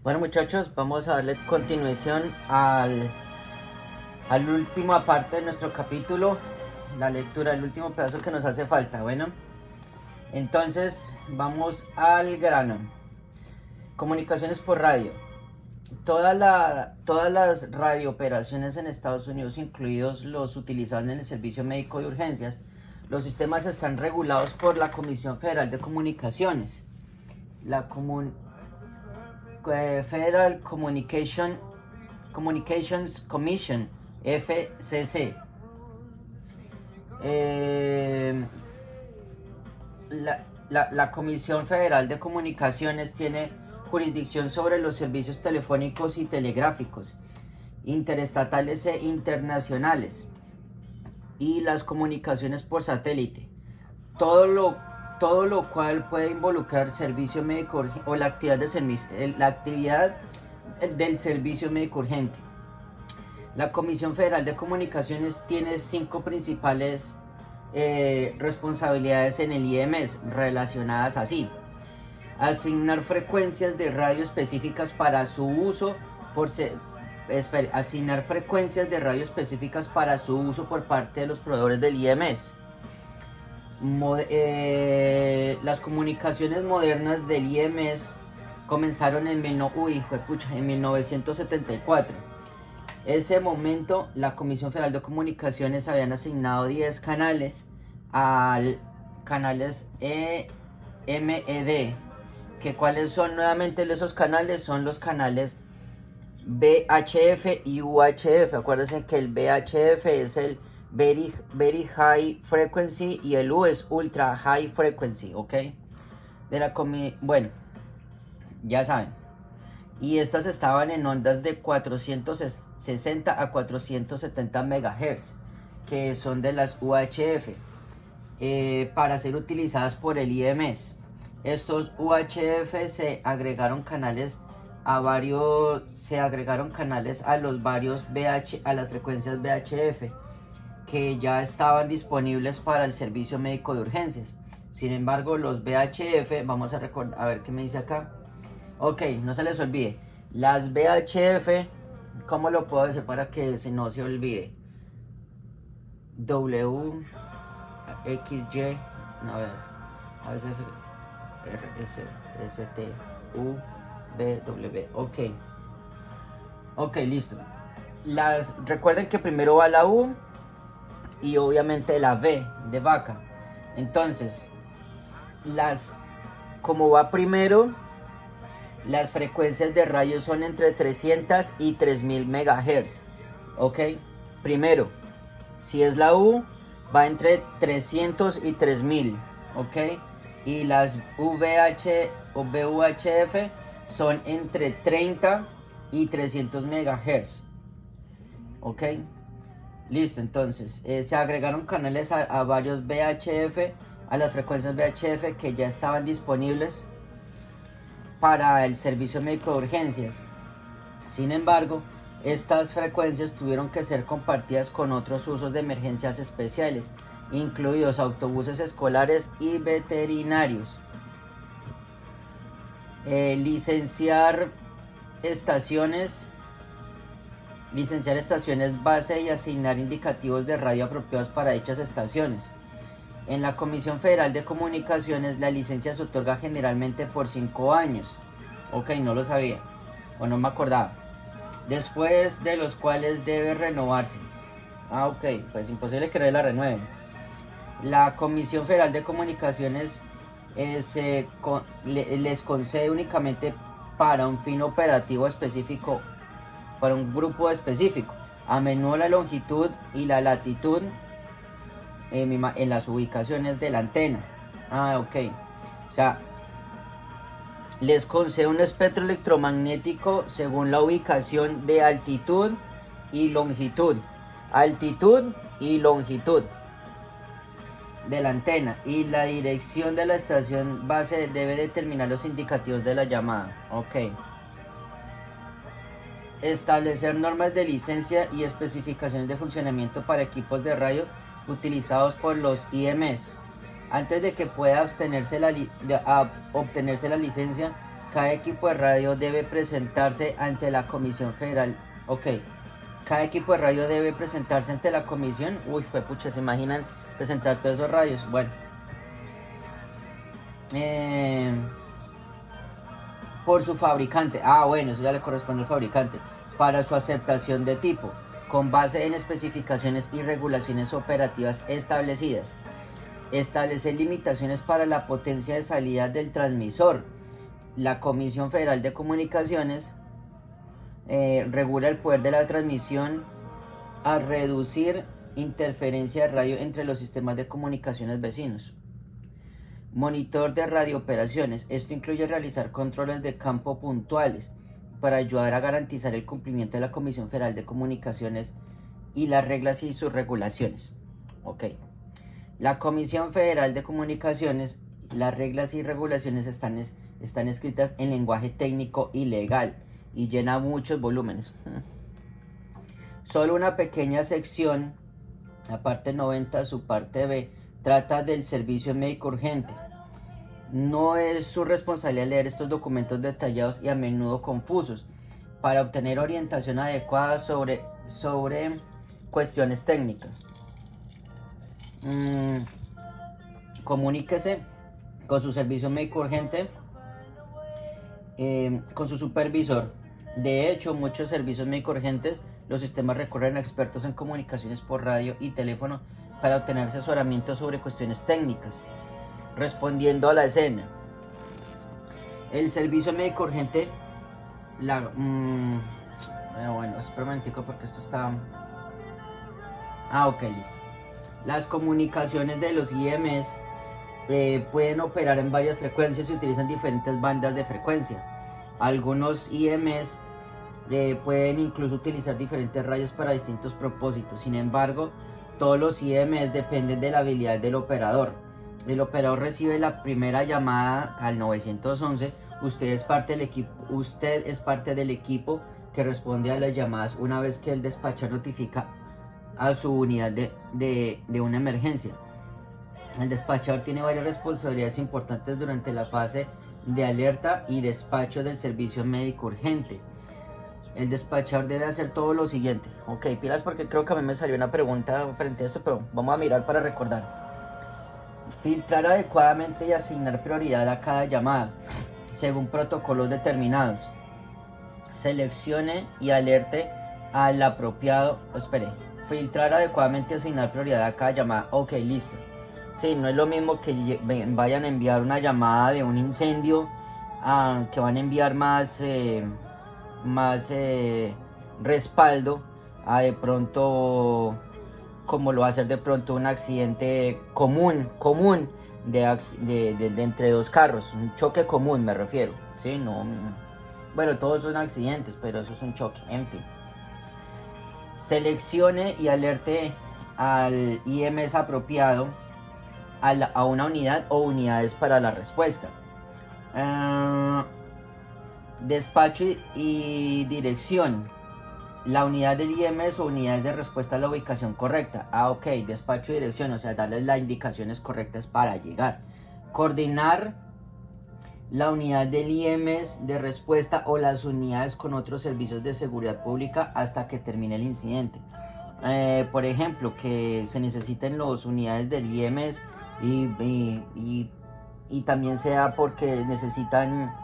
Bueno muchachos, vamos a darle continuación al última parte de nuestro capítulo, la lectura, el último pedazo que nos hace falta. Bueno, entonces vamos al grano. Comunicaciones por radio. Todas las radiooperaciones en Estados Unidos, incluidos los utilizados en el servicio médico de urgencias, los sistemas están regulados por la Comisión Federal de Comunicaciones, la Federal Communications Commission, FCC. La Comisión Federal de Comunicaciones tiene jurisdicción sobre los servicios telefónicos y telegráficos, interestatales e internacionales, y las comunicaciones por satélite. Todo lo cual puede involucrar servicio médico o la actividad del servicio médico urgente. La Comisión Federal de Comunicaciones tiene 5 principales responsabilidades en el IMS, relacionadas así: asignar frecuencias de radio específicas para su uso por parte de los proveedores del IMS. Las comunicaciones modernas del IMS comenzaron en 1974. Ese momento, la Comisión Federal de Comunicaciones habían asignado 10 canales canales MED, que cuáles son nuevamente esos canales. Son los canales VHF y UHF. Acuérdense que el VHF es el very high frequency y el U es ultra high frequency, ¿ok? Bueno, ya saben. Y estas estaban en ondas de 460 a 470 MHz, que son de las UHF, para ser utilizadas por el IMS. Estos UHF se agregaron canales a las frecuencias VHF, que ya estaban disponibles para el servicio médico de urgencias. Sin embargo, los VHF, vamos a recordar, a ver qué me dice acá. Ok, no se les olvide. Las VHF, ¿cómo lo puedo decir para que no se olvide? W, X, Y, a ver, R, S, S, T, U, B, W, ok, listo. Recuerden que primero va la U y obviamente la V de vaca. Entonces, como va primero, las frecuencias de radio son entre 300 y 3000 MHz. Ok, primero, si es la U, va entre 300 y 3000. Ok, y las VH o VHF son entre 30 y 300 MHz. Ok, listo. Entonces se agregaron canales a varios VHF, a las frecuencias VHF que ya estaban disponibles para el servicio médico de urgencias. Sin embargo, estas frecuencias tuvieron que ser compartidas con otros usos de emergencias especiales, incluidos autobuses escolares y veterinarios. Licenciar estaciones base y asignar indicativos de radio apropiados para dichas estaciones. En la Comisión Federal de Comunicaciones, la licencia se otorga generalmente por 5 años. Ok, no lo sabía o no me acordaba. Después de los cuales debe renovarse. Ok, pues imposible que no la renueven. La Comisión Federal de Comunicaciones les concede únicamente para un fin operativo específico, para un grupo específico, a menudo la longitud y la latitud en las ubicaciones de la antena. Ok, o sea, les concede un espectro electromagnético según la ubicación de altitud y longitud de la antena, y la dirección de la estación base debe determinar los indicativos de la llamada. Ok. Establecer normas de licencia y especificaciones de funcionamiento para equipos de radio utilizados por los IMS. Antes de que pueda obtenerse la licencia, Cada equipo de radio debe presentarse ante la Comisión Federal. Ok. Cada equipo de radio debe presentarse ante la comisión. Uy, fue pucha, ¿se imaginan presentar todos esos radios? Bueno. Por su fabricante. Bueno, eso ya le corresponde al fabricante. Para su aceptación de tipo, con base en especificaciones y regulaciones operativas establecidas. Establecer limitaciones para la potencia de salida del transmisor. La Comisión Federal de Comunicaciones regula el poder de la transmisión a reducir interferencia de radio entre los sistemas de comunicaciones vecinos. Monitor de radiooperaciones. Esto incluye realizar controles de campo puntuales para ayudar a garantizar el cumplimiento de la Comisión Federal de Comunicaciones y las reglas y sus regulaciones. Ok. La Comisión Federal de Comunicaciones, las reglas y regulaciones están escritas en lenguaje técnico y legal y llena muchos volúmenes. Solo una pequeña sección, la parte 90, su parte B, trata del servicio médico urgente. No es su responsabilidad leer estos documentos detallados y a menudo confusos para obtener orientación adecuada sobre cuestiones técnicas. Comuníquese con su servicio médico urgente, con su supervisor. De hecho, muchos servicios médicos urgentes, los sistemas recurren a expertos en comunicaciones por radio y teléfono para obtener asesoramiento sobre cuestiones técnicas. Respondiendo a la escena. El servicio médico urgente, bueno, espera un momentico porque esto está... ok, listo. Las comunicaciones de los IMS pueden operar en varias frecuencias y utilizan diferentes bandas de frecuencia. Algunos IMS pueden incluso utilizar diferentes radios para distintos propósitos. Sin embargo, todos los IMS dependen de la habilidad del operador. El operador recibe la primera llamada al 911. Usted es parte del equipo que responde a las llamadas una vez que el despachador notifica a su unidad de una emergencia. El despachador tiene varias responsabilidades importantes durante la fase de alerta y despacho del servicio médico urgente. El despachador debe hacer todo lo siguiente. Ok, pilas porque creo que a mí me salió una pregunta frente a esto, pero vamos a mirar para recordar. Filtrar adecuadamente y asignar prioridad a cada llamada, según protocolos determinados. Seleccione y alerte al apropiado. Filtrar adecuadamente y asignar prioridad a cada llamada. Ok, listo. Sí, no es lo mismo que vayan a enviar una llamada de un incendio, que van a enviar más respaldo a de pronto, como lo va a hacer de pronto un accidente común de entre dos carros, un choque común me refiero, ¿sí? No, bueno, todos son accidentes, pero eso es un choque, en fin. Seleccione y alerte al IMS apropiado a una unidad o unidades para la respuesta. Despacho y dirección. La unidad del IMS o unidades de respuesta a la ubicación correcta. Ok, despacho y dirección, o sea, darles las indicaciones correctas para llegar. Coordinar la unidad del IMS de respuesta o las unidades con otros servicios de seguridad pública hasta que termine el incidente. Por ejemplo, que se necesiten las unidades del IMS y también sea porque necesitan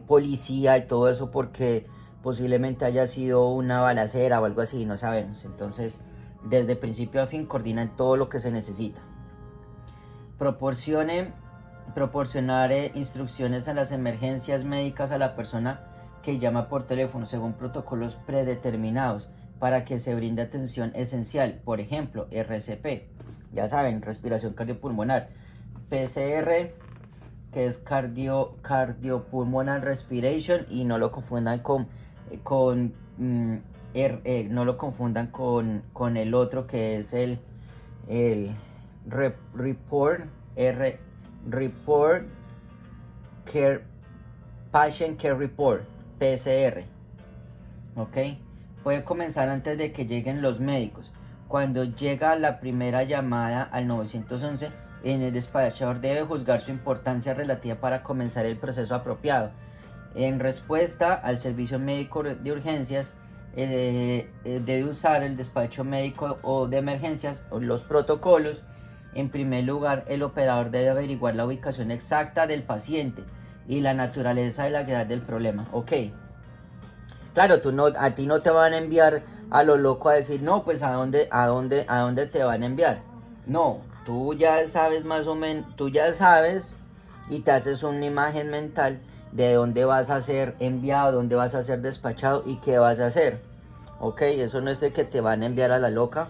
policía y todo eso porque posiblemente haya sido una balacera o algo así, no sabemos. Entonces, desde principio a fin coordinan todo lo que se necesita. Proporcionar instrucciones a las emergencias médicas a la persona que llama por teléfono según protocolos predeterminados para que se brinde atención esencial, por ejemplo, RCP, ya saben, respiración cardiopulmonar, PCR, que es cardiopulmonal respiration, y no lo confundan con el otro que es el report care patient care report, PCR. Ok, puede comenzar antes de que lleguen los médicos. Cuando llega la primera llamada al 911, en el despachador debe juzgar su importancia relativa para comenzar el proceso apropiado. En respuesta al servicio médico de urgencias, debe usar el despacho médico o de emergencias o los protocolos. En primer lugar, el operador debe averiguar la ubicación exacta del paciente y la naturaleza de la gravedad del problema. Ok. Claro, a ti no te van a enviar a lo loco a decir, no, pues a dónde te van a enviar. No, tú ya sabes más o menos, tú ya sabes y te haces una imagen mental de dónde vas a ser enviado, dónde vas a ser despachado y qué vas a hacer. Ok, eso no es de que te van a enviar a la loca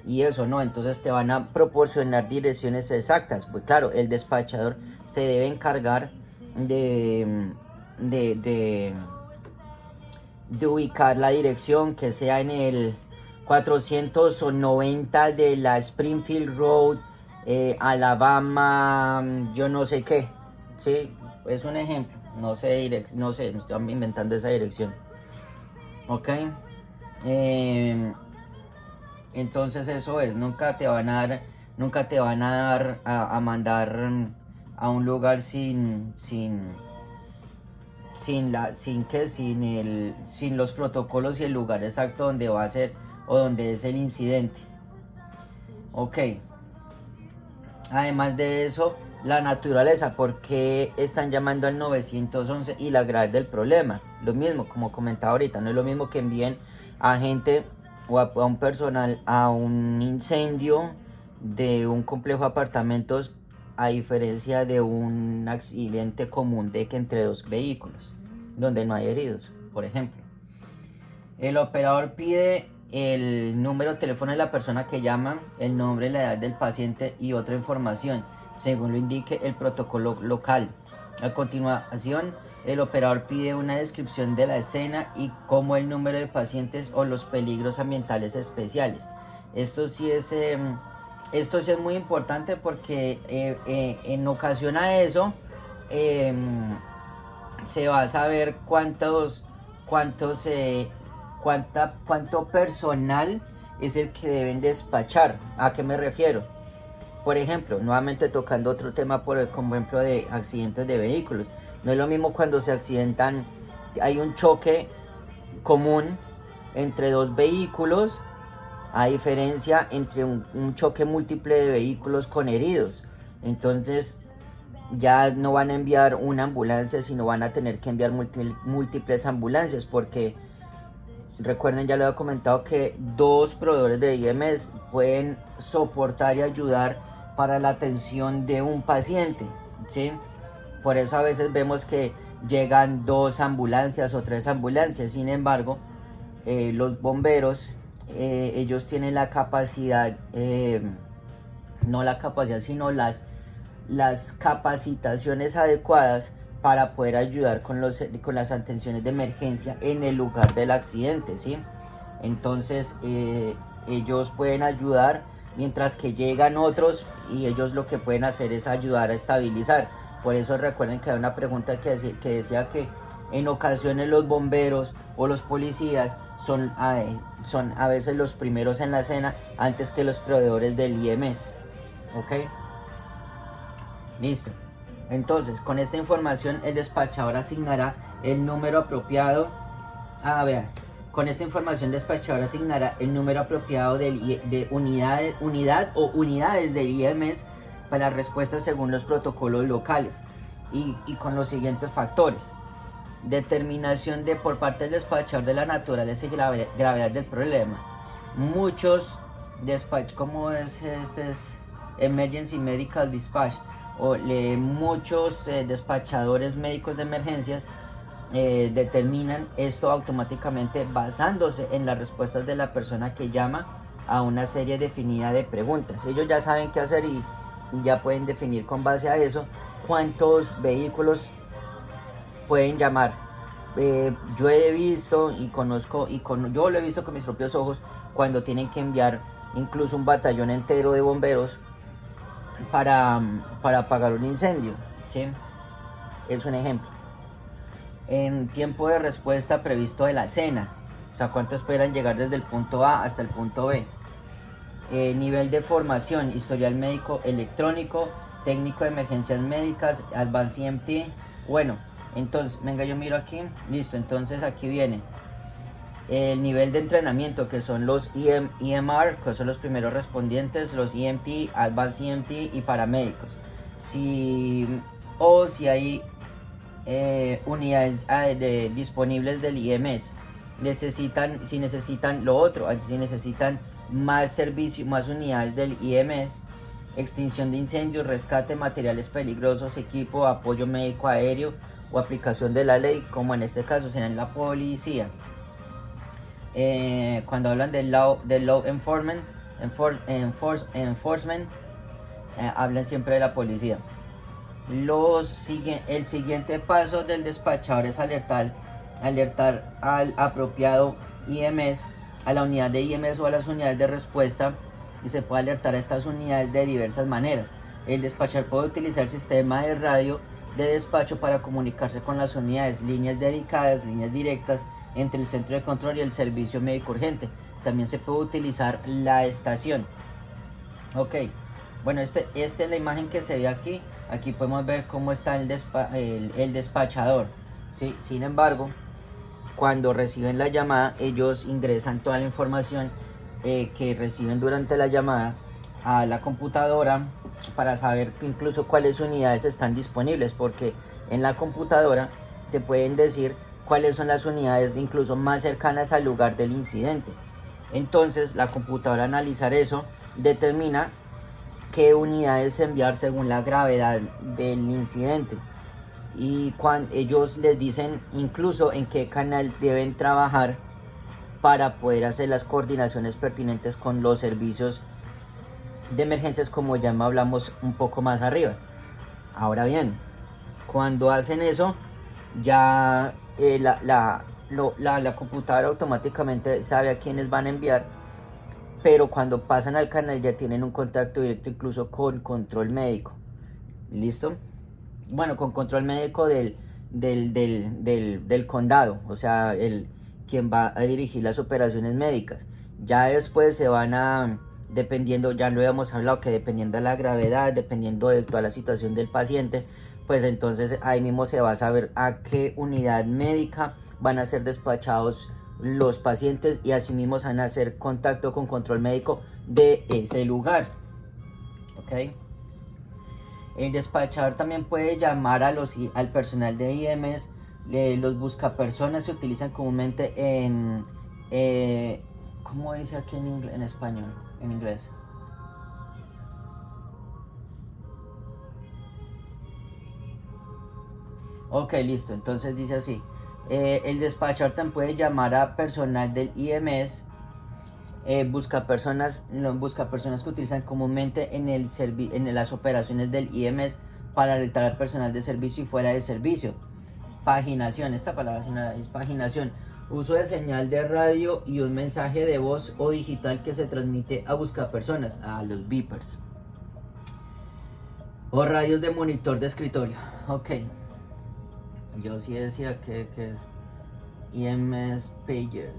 y eso no, entonces te van a proporcionar direcciones exactas. Pues claro, el despachador se debe encargar de ubicar la dirección, que sea en el 490 de la Springfield Road, Alabama, yo no sé qué. Sí, es un ejemplo. No sé, me estoy inventando esa dirección. Ok. Entonces eso es, nunca te van a dar a mandar a un lugar sin los protocolos y el lugar exacto donde va a ser o donde es el incidente. Ok. Además de eso, la naturaleza, ¿por qué están llamando al 911 y la gravedad del problema? Lo mismo, como comentaba ahorita, no es lo mismo que envíen a gente o a un personal a un incendio de un complejo de apartamentos, a diferencia de un accidente común de que entre dos vehículos, donde no hay heridos, por ejemplo. El operador pide el número de teléfono de la persona que llama, el nombre, la edad del paciente y otra información, según lo indique el protocolo local. A continuación, el operador pide una descripción de la escena y como el número de pacientes o los peligros ambientales especiales. Esto sí es muy importante porque en ocasión a eso se va a saber cuánto personal es el que deben despachar. ¿A qué me refiero? Por ejemplo, nuevamente tocando otro tema, como ejemplo de accidentes de vehículos. No es lo mismo cuando se accidentan, hay un choque común entre dos vehículos, a diferencia entre un choque múltiple de vehículos con heridos. Entonces ya no van a enviar una ambulancia, sino van a tener que enviar múltiples ambulancias, porque recuerden, ya lo he comentado, que dos proveedores de IMS pueden soportar y ayudar para la atención de un paciente, ¿sí? Por eso a veces vemos que llegan 2 ambulancias o 3 ambulancias. Sin embargo, los bomberos, ellos tienen la capacidad, no la capacidad, sino las capacitaciones adecuadas para poder ayudar con las atenciones de emergencia en el lugar del accidente, ¿sí? Entonces ellos pueden ayudar mientras que llegan otros, y ellos lo que pueden hacer es ayudar a estabilizar. Por eso recuerden que hay una pregunta que decía que en ocasiones los bomberos o los policías son a veces los primeros en la escena antes que los proveedores del IMS. ¿Ok? Listo. Entonces, con esta información el despachador asignará el número apropiado. Con esta información el despachador asignará el número apropiado de unidad o unidades del IMS para respuestas según los protocolos locales y con los siguientes factores: determinación por parte del despachador de la naturaleza y gravedad del problema. Muchos como es Emergency Medical Dispatch, muchos despachadores médicos de emergencias determinan esto automáticamente basándose en las respuestas de la persona que llama a una serie definida de preguntas. Ellos ya saben qué hacer y ya pueden definir con base a eso cuántos vehículos pueden llamar. Yo he visto y conozco, yo lo he visto con mis propios ojos, cuando tienen que enviar incluso un batallón entero de bomberos para apagar un incendio, ¿sí? Es un ejemplo. En tiempo de respuesta previsto de la escena, o sea, cuánto esperan llegar desde el punto A hasta el punto B. Nivel de formación, historial médico electrónico, técnico de emergencias médicas, Advanced EMT. Bueno, entonces, venga, yo miro aquí, listo, entonces aquí viene el nivel de entrenamiento, que son los EMR, que son los primeros respondientes, los EMT, Advanced EMT y paramédicos. Si hay unidades disponibles del IMS, si necesitan lo otro, si necesitan más servicio, más unidades del IMS, extinción de incendios, rescate de materiales peligrosos, equipo, apoyo médico aéreo o aplicación de la ley, como en este caso será en la policía. Cuando hablan del law enforcement, hablan siempre de la policía. El siguiente paso del despachador es alertar al apropiado IMS, a la unidad de IMS o a las unidades de respuesta, y se puede alertar a estas unidades de diversas maneras. El despachador puede utilizar el sistema de radio de despacho para comunicarse con las unidades, líneas dedicadas, líneas directas entre el centro de control y el servicio médico urgente. También se puede utilizar la estación. Ok, bueno, esta es la imagen que se ve aquí. Aquí podemos ver cómo está el despachador, ¿sí? Sin embargo, cuando reciben la llamada, ellos ingresan toda la información que reciben durante la llamada a la computadora para saber incluso cuáles unidades están disponibles, porque en la computadora te pueden decir cuáles son las unidades incluso más cercanas al lugar del incidente. Entonces la computadora, al analizar eso, determina qué unidades enviar según la gravedad del incidente, y cuando ellos les dicen incluso en qué canal deben trabajar para poder hacer las coordinaciones pertinentes con los servicios de emergencias, como ya hablamos un poco más arriba. Ahora bien, cuando hacen eso, ya la computadora automáticamente sabe a quiénes van a enviar, pero cuando pasan al canal ya tienen un contacto directo incluso con control médico. ¿Listo? Bueno, con control médico del condado, o sea, quien va a dirigir las operaciones médicas. Ya después se van a, dependiendo, ya lo habíamos hablado, que dependiendo de la gravedad, dependiendo de toda la situación del paciente, pues entonces ahí mismo se va a saber a qué unidad médica van a ser despachados los pacientes, y asimismo se van a hacer contacto con control médico de ese lugar. ¿Ok? El despachador también puede llamar al personal de IMS. Los buscapersonas se utilizan comúnmente en... ¿cómo dice aquí en español? En inglés. Ok, listo. Entonces dice así. El despachador también puede llamar a personal del IMS. Buscapersonas que utilizan comúnmente en las operaciones del IMS para alertar al personal de servicio y fuera de servicio. Paginación, esta palabra es paginación. Uso de señal de radio y un mensaje de voz o digital que se transmite a buscapersonas, a los beepers. O radios de monitor de escritorio. Ok. Yo sí decía que es IMS pager,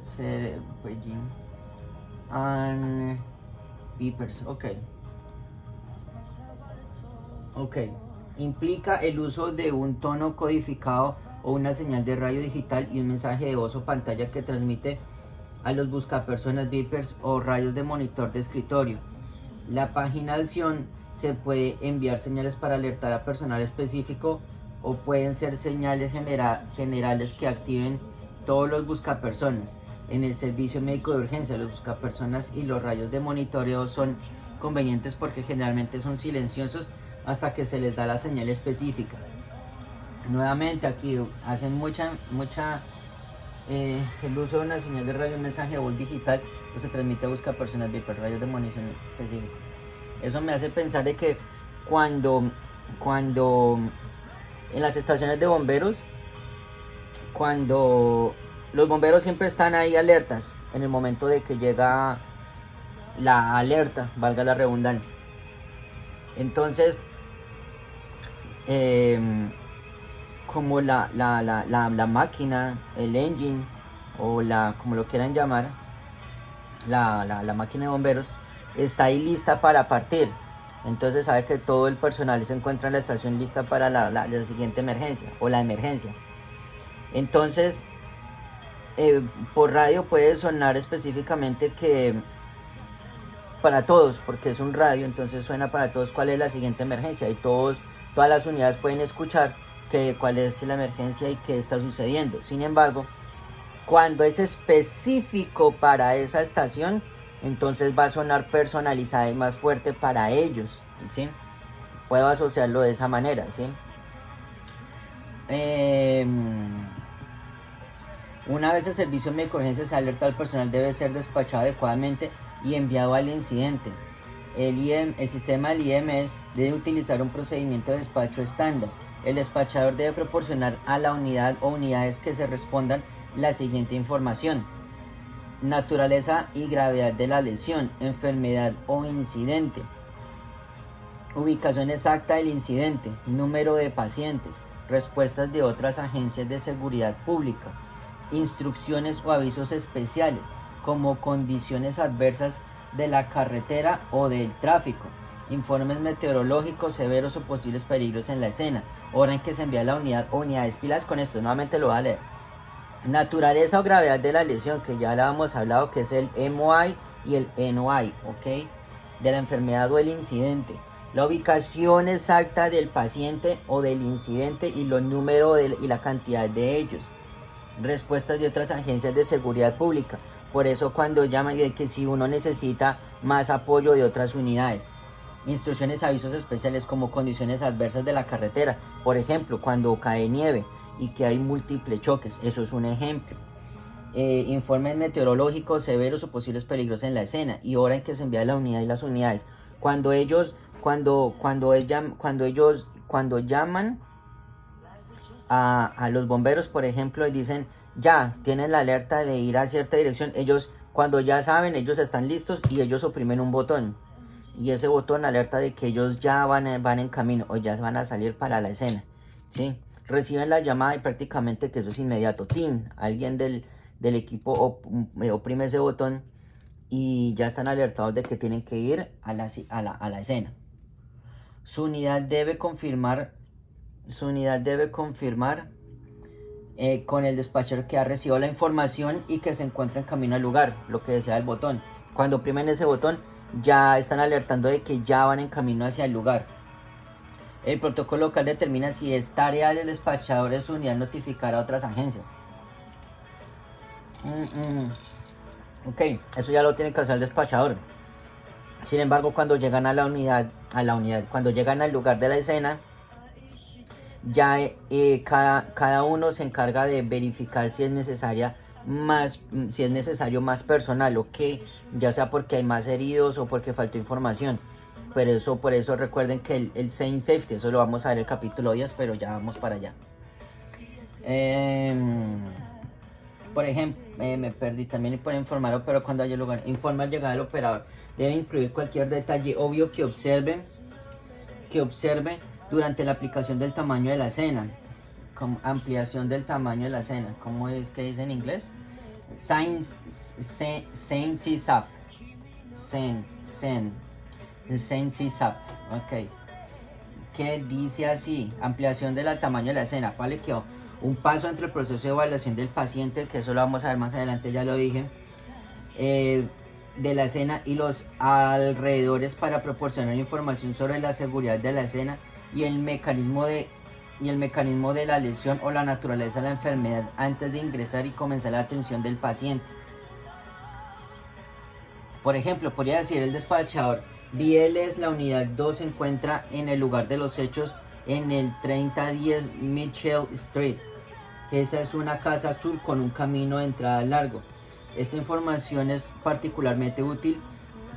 paging and beepers. Ok. Implica el uso de un tono codificado o una señal de radio digital y un mensaje de voz o pantalla que transmite a los buscapersonas, beepers o radios de monitor de escritorio. La paginación se puede enviar señales para alertar a personal específico, o pueden ser señales generales que activen todos los buscapersonas. En el servicio médico de urgencia, los buscapersonas y los radios de monitoreo son convenientes porque generalmente son silenciosos hasta que se les da la señal específica. Nuevamente aquí hacen el uso de una señal de radio, un mensaje de voz digital, pues se transmite a buscapersonas, beepers, radios de monitoreo específico. Eso me hace pensar de que cuando en las estaciones de bomberos, cuando los bomberos siempre están ahí alertas en el momento de que llega la alerta, valga la redundancia. Entonces, como la máquina, el engine, o como lo quieran llamar, la máquina de bomberos, está ahí lista para partir. Entonces sabe que todo el personal se encuentra en la estación lista para la siguiente emergencia o la emergencia. Entonces, por radio puede sonar específicamente que para todos, porque es un radio, entonces suena para todos cuál es la siguiente emergencia y todas las unidades pueden escuchar cuál es la emergencia y qué está sucediendo. Sin embargo, cuando es específico para esa estación, entonces va a sonar personalizada y más fuerte para ellos, ¿sí? Puedo asociarlo de esa manera, ¿sí? Una vez el servicio médico de urgencias alerta al personal, debe ser despachado adecuadamente y enviado al incidente. El sistema del IMS debe utilizar un procedimiento de despacho estándar. El despachador debe proporcionar a la unidad o unidades que se respondan la siguiente información: naturaleza y gravedad de la lesión, enfermedad o incidente, ubicación exacta del incidente, número de pacientes, respuestas de otras agencias de seguridad pública, instrucciones o avisos especiales como condiciones adversas de la carretera o del tráfico, informes meteorológicos severos o posibles peligros en la escena, hora en que se envía la unidad o unidades. Pilas con esto, nuevamente lo voy a leer. Naturaleza o gravedad de la lesión, que ya la hemos hablado, que es el MOI y el NOI, ¿ok? De la enfermedad o el incidente. La ubicación exacta del paciente o del incidente y los números y la cantidad de ellos. Respuestas de otras agencias de seguridad pública. Por eso cuando llaman, que si uno necesita más apoyo de otras unidades. Instrucciones, avisos especiales como condiciones adversas de la carretera. Por ejemplo, cuando cae nieve y que hay múltiples choques. Eso es un ejemplo. Informes meteorológicos severos o posibles peligros en la escena y hora en que se envía la unidad y las unidades. Cuando llaman a los bomberos, por ejemplo, y dicen ya tienen la alerta de ir a cierta dirección, ellos cuando ya saben, ellos están listos y ellos oprimen un botón y ese botón alerta de que ellos ya van en camino o ya van a salir para la escena, ¿sí? Reciben la llamada y prácticamente que eso es inmediato. Alguien del equipo oprime ese botón y ya están alertados de que tienen que ir a la escena. Su unidad debe confirmar con el despachador que ha recibido la información y que se encuentra en camino al lugar, lo que decía el botón. Cuando oprimen ese botón ya están alertando de que ya van en camino hacia el lugar. El protocolo local determina si es tarea del despachador de su unidad notificar a otras agencias. Ok, eso ya lo tiene que hacer el despachador. Sin embargo, cuando llegan cuando llegan al lugar de la escena, ya cada uno se encarga de verificar si es necesario más personal, o que ya sea porque hay más heridos o porque faltó información. Pero por eso recuerden que el Same Safety, eso lo vamos a ver en el capítulo 10, pero ya vamos para allá. Por ejemplo, me perdí también por informar, pero cuando haya lugar, informa al llegar al operador. Debe incluir cualquier detalle obvio que observe durante la aplicación del tamaño de la escena. Como ampliación del tamaño de la escena. ¿Cómo es que dice en inglés? SAP. Ok. Que dice así: ampliación del tamaño de la escena. ¿Vale? Que un paso entre el proceso de evaluación del paciente, que eso lo vamos a ver más adelante, ya lo dije, de la escena y los alrededores para proporcionar información sobre la seguridad de la escena y el mecanismo de la lesión o la naturaleza de la enfermedad antes de ingresar y comenzar la atención del paciente. Por ejemplo, podría decir el despachador: BLS, la unidad 2 se encuentra en el lugar de los hechos en el 3010 Mitchell Street. Esa es una casa azul con un camino de entrada largo. Esta información es particularmente útil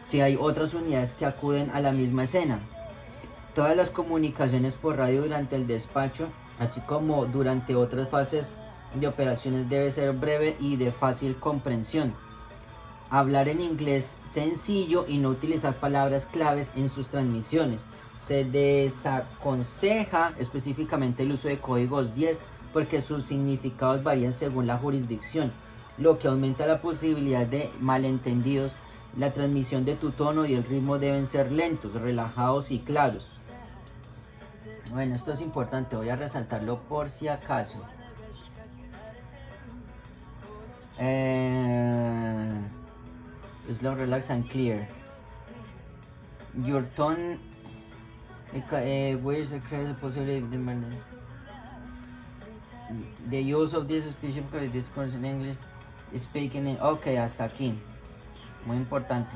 si hay otras unidades que acuden a la misma escena. Todas las comunicaciones por radio durante el despacho, así como durante otras fases de operaciones, debe ser breve y de fácil comprensión. Hablar en inglés sencillo y no utilizar palabras claves en sus transmisiones. Se desaconseja específicamente el uso de códigos 10 porque sus significados varían según la jurisdicción, lo que aumenta la posibilidad de malentendidos La transmisión de tu tono y el ritmo deben ser lentos, relajados y claros. Bueno, esto es importante, voy a resaltarlo por si acaso. Slow, relax and clear. Your tone where is the credit possibility the use of this specific discourse in English speaking in... Ok, hasta aquí. Muy importante.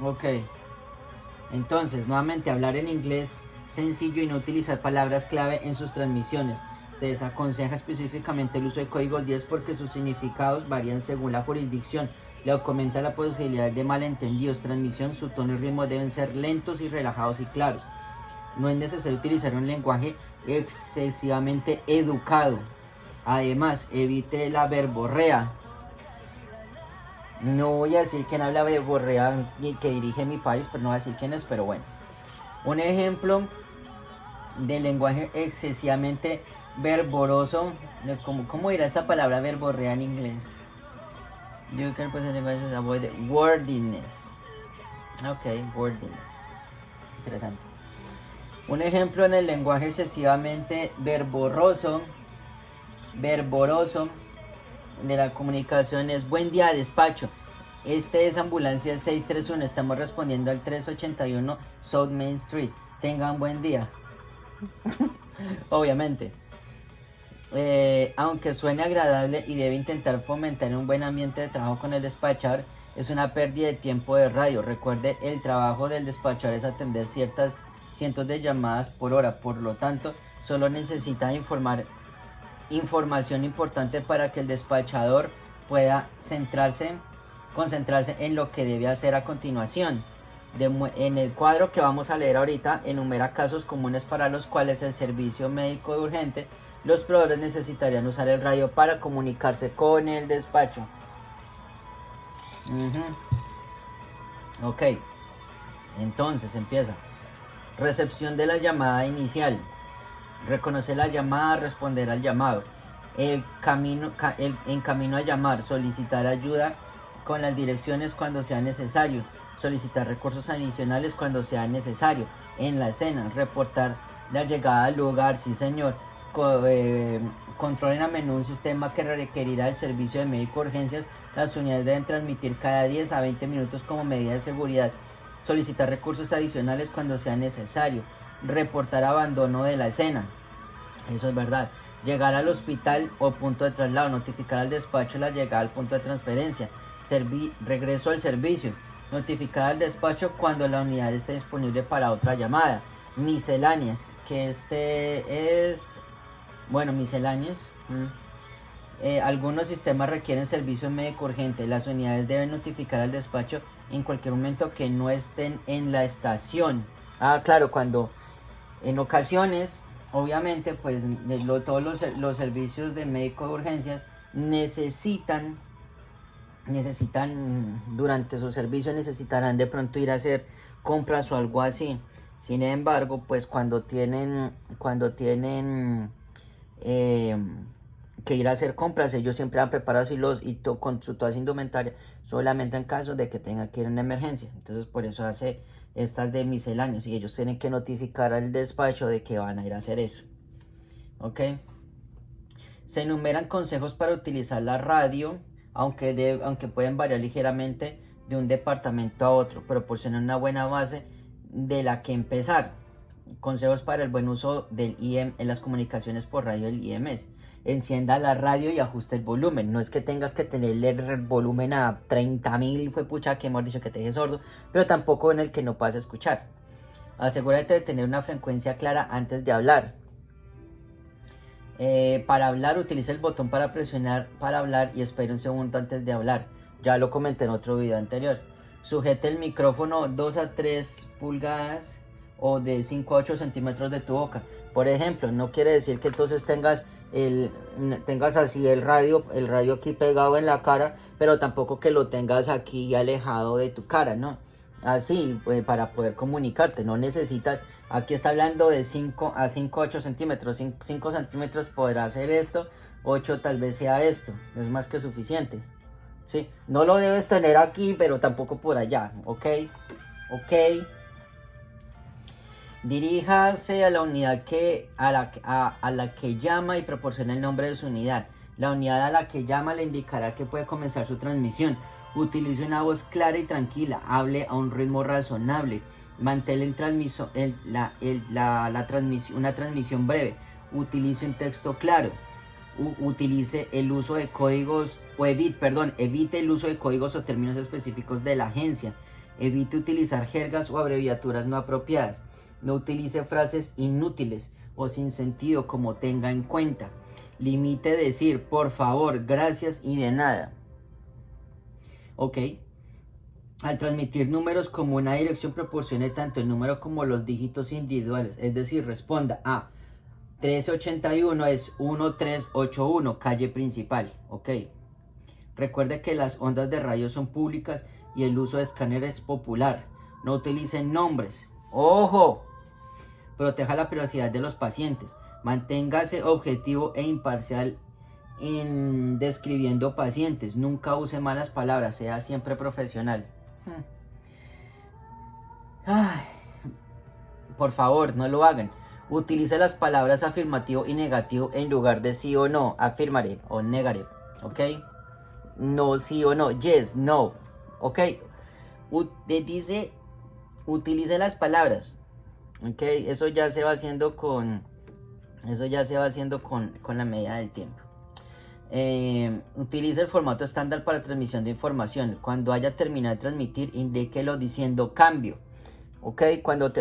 Ok. Entonces, nuevamente, hablar en inglés sencillo y no utilizar palabras clave en sus transmisiones. Se desaconseja específicamente el uso de códigos 10 porque sus significados varían según la jurisdicción. Le aumenta la posibilidad de malentendidos. Transmisión, su tono y ritmo deben ser lentos y relajados y claros. No es necesario utilizar un lenguaje excesivamente educado. Además, evite la verborrea. No voy a decir quién habla verborrea ni que dirige mi país, pero no voy a decir quién es, pero bueno. Un ejemplo de lenguaje excesivamente verboroso. ¿Cómo dirá esta palabra verborrea en inglés? You can put languages avoid the wordiness. Ok, wordiness. Interesante. Un ejemplo en el lenguaje excesivamente verboroso de la comunicación es: buen día, despacho. Este es ambulancia 631. Estamos respondiendo al 381 South Main Street. Tengan buen día. Obviamente. Aunque suene agradable y debe intentar fomentar un buen ambiente de trabajo con el despachador, es una pérdida de tiempo de radio. Recuerde, el trabajo del despachador es atender cientos de llamadas por hora. Por lo tanto, solo necesita información importante para que el despachador pueda concentrarse en lo que debe hacer a continuación. En el cuadro que vamos a leer ahorita, enumera casos comunes para los cuales el servicio médico de urgente, los proveedores necesitarían usar el radio para comunicarse con el despacho. Ok, entonces empieza. Recepción de la llamada inicial. Reconocer la llamada, responder al llamado. En camino a llamar, solicitar ayuda con las direcciones cuando sea necesario. Solicitar recursos adicionales cuando sea necesario. En la escena, reportar la llegada al lugar, sí señor. Controlen a menudo un sistema que requerirá el servicio de médico de urgencias. Las unidades deben transmitir cada 10 a 20 minutos como medida de seguridad. Solicitar recursos adicionales cuando sea necesario. Reportar abandono de la escena. Eso es verdad. Llegar al hospital o punto de traslado. Notificar al despacho la llegada al punto de transferencia. Regreso al servicio. Notificar al despacho cuando la unidad esté disponible para otra llamada. Misceláneas, que misceláneos. Algunos sistemas requieren servicio médico urgente. Las unidades deben notificar al despacho en cualquier momento que no estén en la estación. Claro, cuando en ocasiones, obviamente, pues todos los servicios de médico de urgencias necesitan durante su servicio necesitarán de pronto ir a hacer compras o algo así. Sin embargo, pues cuando tienen que ir a hacer compras, ellos siempre han preparado con toda su indumentaria, solamente en caso de que tenga que ir en una emergencia. Entonces por eso hace estas de misceláneos y ellos tienen que notificar al despacho de que van a ir a hacer eso. Ok. Se enumeran consejos para utilizar la radio, aunque pueden variar ligeramente de un departamento a otro. Proporcionan una buena base de la que empezar. Consejos para el buen uso del IM en las comunicaciones por radio del IMS. Encienda la radio y ajuste el volumen. No es que tengas que tener el volumen a 30.000, fue pucha que hemos dicho que te deje sordo, pero tampoco en el que no puedas escuchar. Asegúrate de tener una frecuencia clara antes de hablar. Para hablar, utiliza el botón para presionar para hablar y espera un segundo antes de hablar. Ya lo comenté en otro video anterior. Sujete el micrófono 2 a 3 pulgadas o de 5 a 8 centímetros de tu boca. Por ejemplo, no quiere decir que entonces tengas así el radio aquí pegado en la cara, pero tampoco que lo tengas aquí alejado de tu cara, ¿no? Así, pues, para poder comunicarte, no necesitas, aquí está hablando de 5 a 8 centímetros, 5 centímetros podrá hacer esto, 8 tal vez sea esto, no es más que suficiente. ¿sí? No lo debes tener aquí, pero tampoco por allá, ¿ok? ¿Ok? Diríjase a la unidad a la que llama y proporciona el nombre de su unidad. La unidad a la que llama le indicará que puede comenzar su transmisión. Utilice una voz clara y tranquila. Hable a un ritmo razonable. Mantén una transmisión breve. Utilice un texto claro. Utilice el uso de códigos evite el uso de códigos o términos específicos de la agencia. Evite utilizar jergas o abreviaturas no apropiadas. No utilice frases inútiles o sin sentido como tenga en cuenta. Limite decir por favor, gracias y de nada. Ok. Al transmitir números como una dirección, proporcione tanto el número como los dígitos individuales. Es decir, responda a 1381 es 1381, calle principal. Ok. Recuerde que las ondas de radio son públicas y el uso de escáner es popular. No utilicen nombres. ¡Ojo! Proteja la privacidad de los pacientes. Manténgase objetivo e imparcial en describiendo pacientes. Nunca use malas palabras. Sea siempre profesional. Ay, por favor, no lo hagan. Utilice las palabras afirmativo y negativo en lugar de sí o no. Affirmative o negative. ¿Ok? No, sí o no. Yes, no. ¿Ok? Dice, utilice las palabras. Ok, eso ya se va haciendo con la medida del tiempo. Utiliza el formato estándar para transmisión de información. Cuando haya terminado de transmitir, indíquelo diciendo cambio. Ok, cuando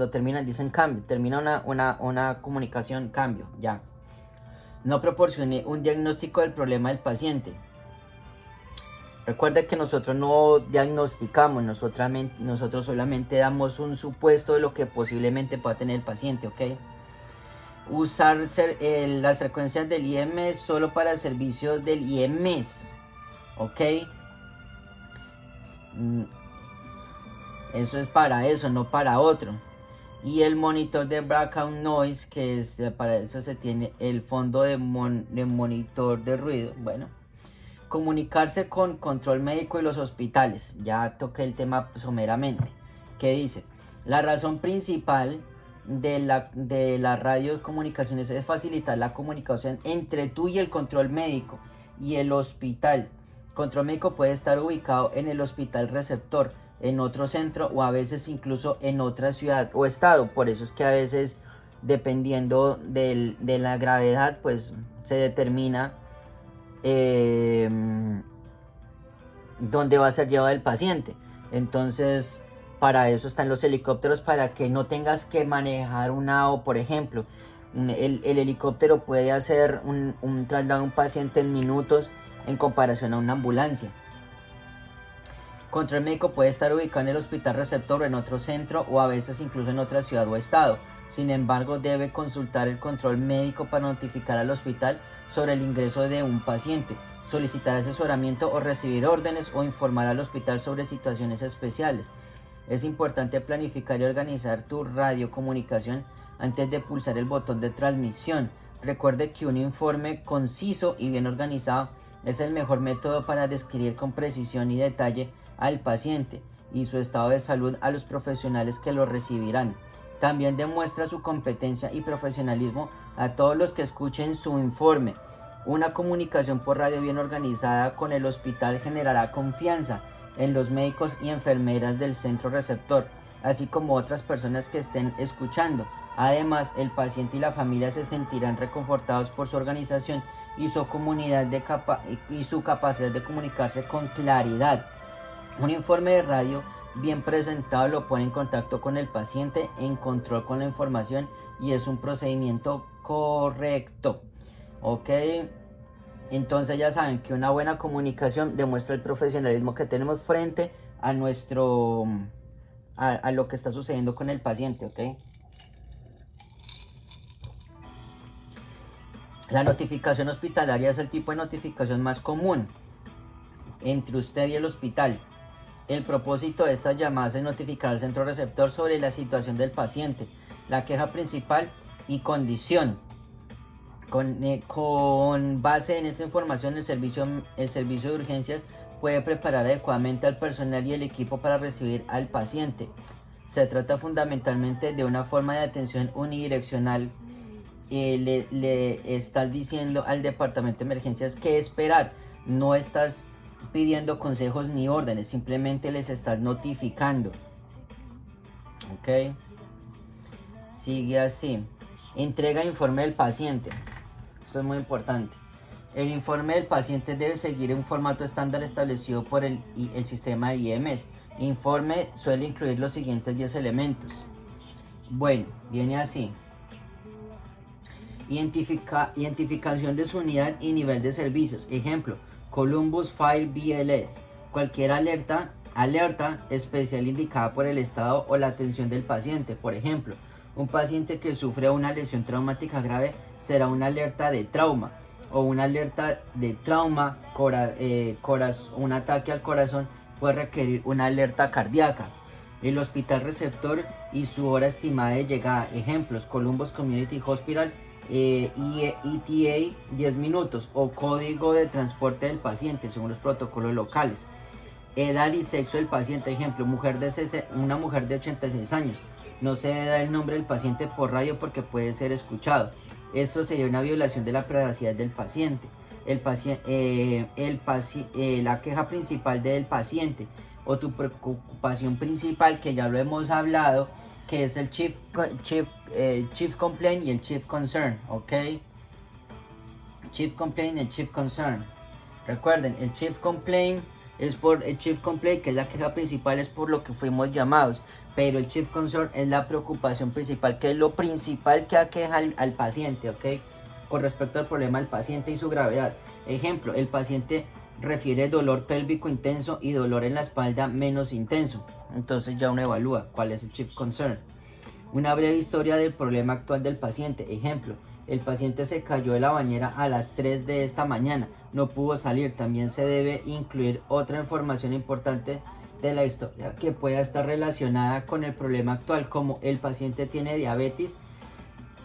terminan dicen cambio. Termina una comunicación, cambio, ya. No proporcione un diagnóstico del problema del paciente. Recuerda que nosotros no diagnosticamos, nosotros solamente damos un supuesto de lo que posiblemente pueda tener el paciente, ¿ok? Usar las frecuencias del IMS solo para el servicio del IMS, ¿ok? Eso es para eso, no para otro. Y el monitor de background noise, que es para eso se tiene el fondo de monitor de ruido, bueno. Comunicarse con control médico y los hospitales. Ya toqué el tema someramente. ¿Qué dice? La razón principal de la radiocomunicaciones es facilitar la comunicación entre tú y el control médico y el hospital. Control médico puede estar ubicado en el hospital receptor, en otro centro o a veces incluso en otra ciudad o estado. Por eso es que a veces, dependiendo de la gravedad, pues se determina dónde va a ser llevado el paciente. Entonces, para eso están los helicópteros, para que no tengas que manejar un AO, por ejemplo. El helicóptero puede hacer un traslado de un paciente en minutos en comparación a una ambulancia. Control médico puede estar ubicado en el hospital receptor o en otro centro o a veces incluso en otra ciudad o estado. Sin embargo, debe consultar el control médico para notificar al hospital sobre el ingreso de un paciente, solicitar asesoramiento o recibir órdenes o informar al hospital sobre situaciones especiales. Es importante planificar y organizar tu radiocomunicación antes de pulsar el botón de transmisión. Recuerde que un informe conciso y bien organizado es el mejor método para describir con precisión y detalle al paciente y su estado de salud a los profesionales que lo recibirán. También demuestra su competencia y profesionalismo a todos los que escuchen su informe. Una comunicación por radio bien organizada con el hospital generará confianza en los médicos y enfermeras del centro receptor, así como otras personas que estén escuchando. Además, el paciente y la familia se sentirán reconfortados por su organización y su comunidad y su capacidad de comunicarse con claridad. Un informe de radio bien presentado lo pone en contacto con el paciente, en control con la información y es un procedimiento correcto. Ok, entonces ya saben que una buena comunicación demuestra el profesionalismo que tenemos frente a a lo que está sucediendo con el paciente. Ok, la notificación hospitalaria es el tipo de notificación más común entre usted y el hospital. El propósito de estas llamadas es notificar al centro receptor sobre la situación del paciente, la queja principal y condición Con base en esta información, el servicio de urgencias puede preparar adecuadamente al personal y el equipo para recibir al paciente. Se trata fundamentalmente de una forma de atención unidireccional. Le estás diciendo al departamento de emergencias qué esperar. No estás pidiendo consejos ni órdenes, simplemente les estás notificando. Ok. Sigue así. Entrega informe del paciente. Esto es muy importante. El informe del paciente debe seguir un formato estándar establecido por el sistema de IMS. Informe suele incluir los siguientes 10 elementos. Bueno, viene así. Identificación de su unidad y nivel de servicios. Ejemplo, Columbus File BLS. Cualquier alerta especial indicada por el estado o la atención del paciente. Por ejemplo, un paciente que sufre una lesión traumática grave será una alerta de trauma, o una alerta de trauma, un ataque al corazón puede requerir una alerta cardíaca. El hospital receptor y su hora estimada de llegada. Ejemplos, Columbus Community Hospital, ETA 10 minutos, o código de transporte del paciente según los protocolos locales. Edad y sexo del paciente. Ejemplo, una mujer de 86 años. No se da el nombre del paciente por radio porque puede ser escuchado. Esto sería una violación de la privacidad del paciente. La queja principal del paciente o tu preocupación principal, que ya lo hemos hablado, que es el chief complaint y el chief concern, ¿ok? Chief complaint y el chief concern. Recuerden, el chief complaint que es la queja principal, es por lo que fuimos llamados, pero el chief concern es la preocupación principal, que es lo principal que aqueja al paciente, ¿ok? Con respecto al problema del paciente y su gravedad. Ejemplo, el paciente refiere dolor pélvico intenso y dolor en la espalda menos intenso. Entonces ya uno evalúa cuál es el chief concern. Una breve historia del problema actual del paciente. Ejemplo, el paciente se cayó de la bañera a las 3 de esta mañana, no pudo salir. También se debe incluir otra información importante de la historia que pueda estar relacionada con el problema actual, como el paciente tiene diabetes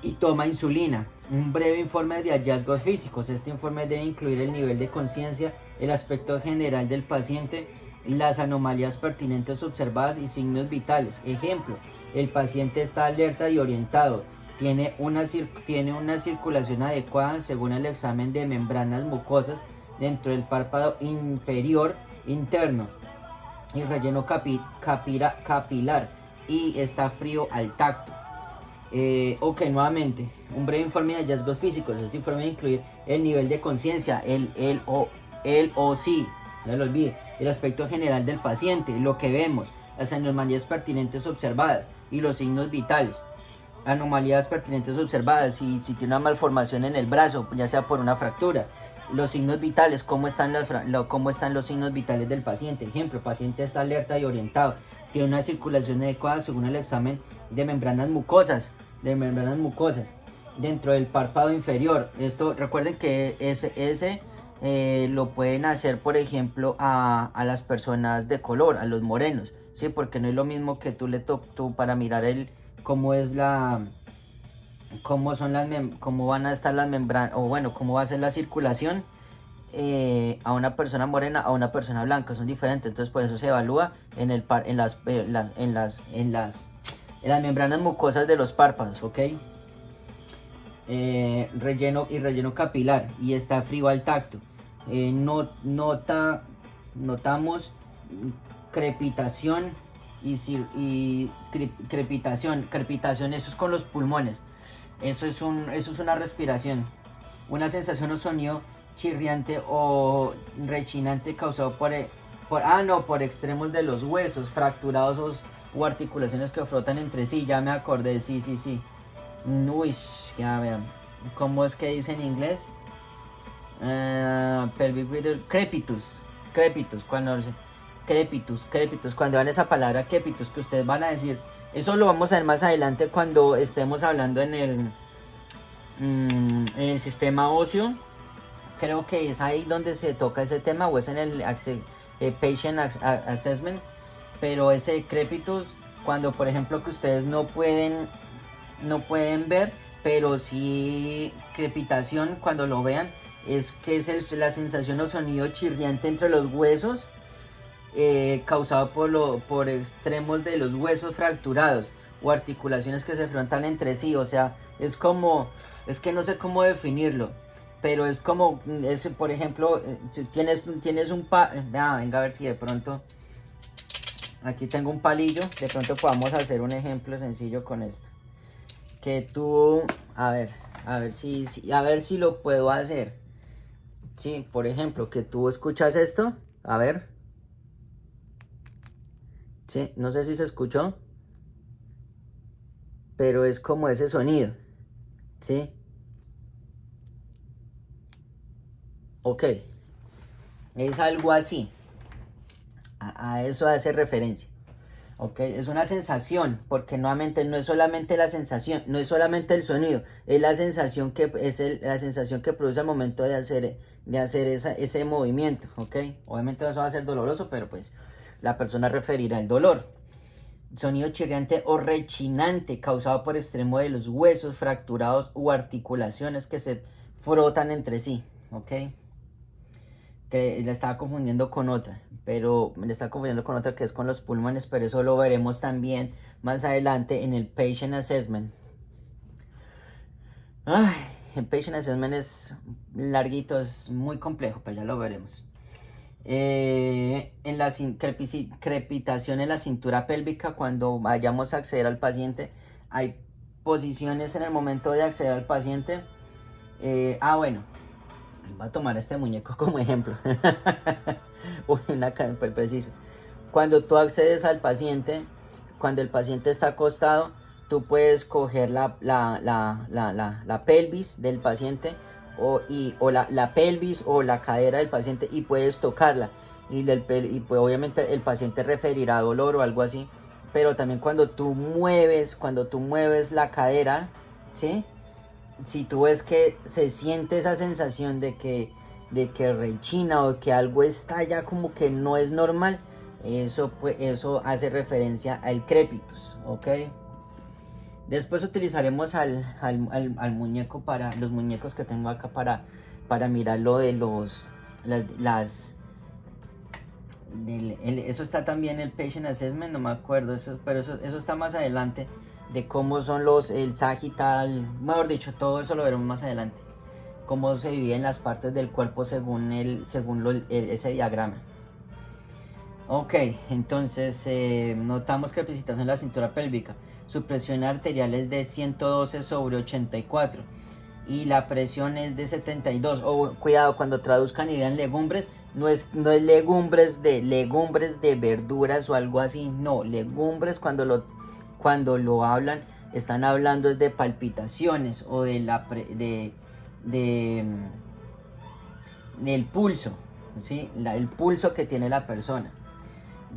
y toma insulina. Un breve informe de hallazgos físicos. Este informe debe incluir el nivel de conciencia, el aspecto general del paciente, las anomalías pertinentes observadas y signos vitales. Ejemplo, el paciente está alerta y orientado, tiene una circulación adecuada según el examen de membranas mucosas dentro del párpado inferior interno y relleno capilar, y está frío al tacto. Ok, nuevamente, un breve informe de hallazgos físicos. Este informe debe incluir el nivel de conciencia, el OC, no lo olvide, el aspecto general del paciente, lo que vemos, las anomalías pertinentes observadas y los signos vitales. Anomalías pertinentes observadas, si tiene una malformación en el brazo, ya sea por una fractura. Los signos vitales, cómo están los signos vitales del paciente. Ejemplo, el paciente está alerta y orientado, tiene una circulación adecuada según el examen de membranas mucosas dentro del párpado inferior. Esto, recuerden que ese lo pueden hacer, por ejemplo, a las personas de color, a los morenos, ¿sí? Porque no es lo mismo que tú para mirar cómo van a estar las membranas, o bueno, cómo va a ser la circulación a una persona morena, a una persona blanca, son diferentes. Entonces por eso se evalúa en las membranas mucosas de los párpados, ¿ok? Relleno capilar, y está frío al tacto. Notamos crepitación y crepitación, eso es con los pulmones. Eso es una respiración, una sensación o sonido chirriante o rechinante causado por extremos de los huesos fracturados o articulaciones que frotan entre sí. Ya me acordé, sí. Uy, ya vean, ¿cómo es que dice en inglés? Pelvic rhythm, crepitus, cuando vean esa palabra crepitus, que ustedes van a decir, eso lo vamos a ver más adelante cuando estemos hablando en el sistema óseo. Creo que es ahí donde se toca ese tema, o es en el patient assessment. Pero ese crepitus, cuando por ejemplo que ustedes no pueden no pueden ver, pero sí crepitación, cuando lo vean, es que es la sensación o sonido chirriante entre los huesos, causado por extremos de los huesos fracturados o articulaciones que se enfrentan entre sí. O sea, es que no sé cómo definirlo, pero es como, por ejemplo, si tienes venga a ver si de pronto, aquí tengo un palillo, de pronto podamos hacer un ejemplo sencillo con esto. Que tú, a ver si lo puedo hacer. Sí, por ejemplo, que tú escuchas esto, a ver. Sí, no sé si se escuchó, pero es como ese sonido, ¿sí? Ok, es algo así, a eso hace referencia. Ok, es una sensación, porque nuevamente no es solamente la sensación, no es solamente el sonido, es la sensación que la sensación que produce al momento de hacer ese movimiento. Ok, obviamente eso va a ser doloroso, pero pues la persona referirá el dolor. Sonido chirriante o rechinante causado por extremo de los huesos fracturados o articulaciones que se frotan entre sí. Ok, que la estaba confundiendo con otra, pero me la estaba confundiendo con otra que es con los pulmones, pero eso lo veremos también más adelante en el Patient Assessment. Ay, el Patient Assessment es larguito, es muy complejo, pero ya lo veremos. En la crepitación en la cintura pélvica, cuando vayamos a acceder al paciente, hay posiciones en el momento de acceder al paciente. Bueno, voy a tomar este muñeco como ejemplo. Preciso. Cuando tú accedes al paciente, cuando el paciente está acostado, tú puedes coger la pelvis del paciente o la pelvis o la cadera del paciente y puedes tocarla. Y pues obviamente el paciente referirá dolor o algo así. Pero también cuando tú mueves la cadera, ¿sí? Si tú ves que se siente esa sensación de que rechina o que algo está ya como que no es normal, eso hace referencia al crepitus, ¿ok? Después utilizaremos al muñeco, para los muñecos que tengo acá para mirar lo de eso está también el Patient Assessment, no me acuerdo, pero eso está más adelante, de cómo son el sagittal, mejor dicho, todo eso lo veremos más adelante, cómo se dividen las partes del cuerpo según ese diagrama. Ok, entonces notamos que la precipitación en la cintura pélvica, su presión arterial es de 112/84 y la presión es de 72. Cuidado, cuando traduzcan y vean legumbres, no es legumbres de verduras o algo así, no, legumbres cuando lo hablan, están hablando es de palpitaciones o del pulso, ¿sí? El pulso que tiene la persona.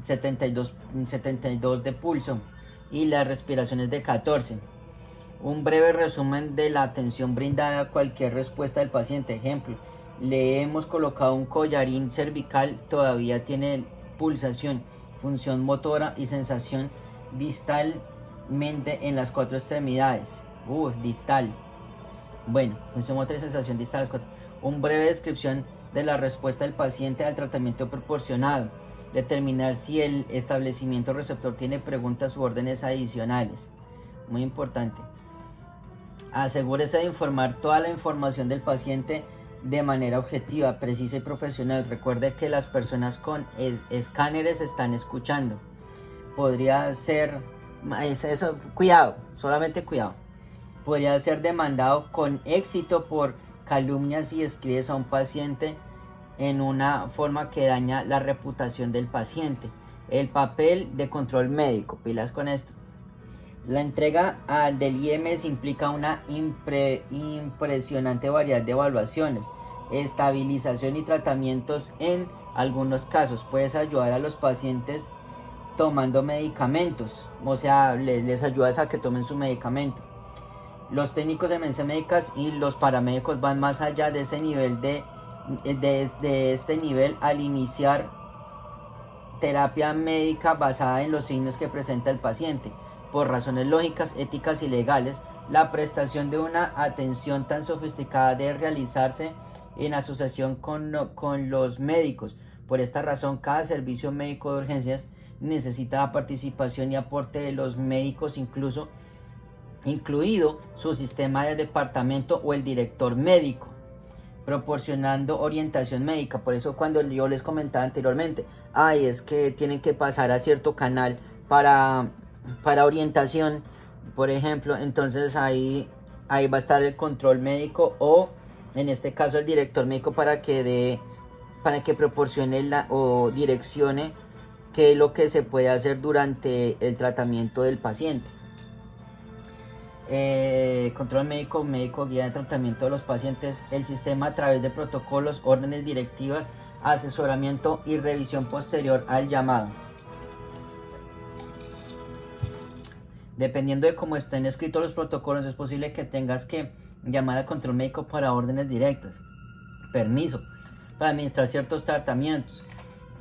72 de pulso y la respiración es de 14. Un breve resumen de la atención brindada a cualquier respuesta del paciente. Ejemplo, le hemos colocado un collarín cervical, todavía tiene pulsación, función motora y sensación distalmente en las 4 extremidades. Distal. Bueno, función motora y sensación distal en las 4. Un breve descripción de la respuesta del paciente al tratamiento proporcionado. Determinar si el establecimiento receptor tiene preguntas u órdenes adicionales. Muy importante. Asegúrese de informar toda la información del paciente de manera objetiva, precisa y profesional. Recuerde que las personas con escáneres están escuchando. Podría ser, eso, cuidado, solamente cuidado. Podría ser demandado con éxito por calumnias si escribes a un paciente en una forma que daña la reputación del paciente. El papel de control médico, pilas con esto. La entrega del IMS implica una impresionante variedad de evaluaciones, estabilización y tratamientos. En algunos casos puedes ayudar a los pacientes tomando medicamentos, o sea, les ayudas a que tomen su medicamento. Los técnicos de emergencias médicas y los paramédicos van más allá de ese nivel de este nivel al iniciar terapia médica basada en los signos que presenta el paciente. Por razones lógicas, éticas y legales, La prestación de una atención tan sofisticada debe realizarse en asociación con los médicos. Por esta razón, cada servicio médico de urgencias necesita la participación y aporte de los médicos, incluido su sistema de departamento o el director médico, proporcionando orientación médica. Por eso cuando yo les comentaba anteriormente, es que tienen que pasar a cierto canal para orientación, por ejemplo, entonces ahí va a estar el control médico, o en este caso el director médico, para que proporcione o direccione qué es lo que se puede hacer durante el tratamiento del paciente. Control médico, guía de tratamiento de los pacientes, el sistema a través de protocolos, órdenes directivas, asesoramiento y revisión posterior al llamado. Dependiendo de cómo estén escritos los protocolos, es posible que tengas que llamar al control médico para órdenes directas, permiso, para administrar ciertos tratamientos,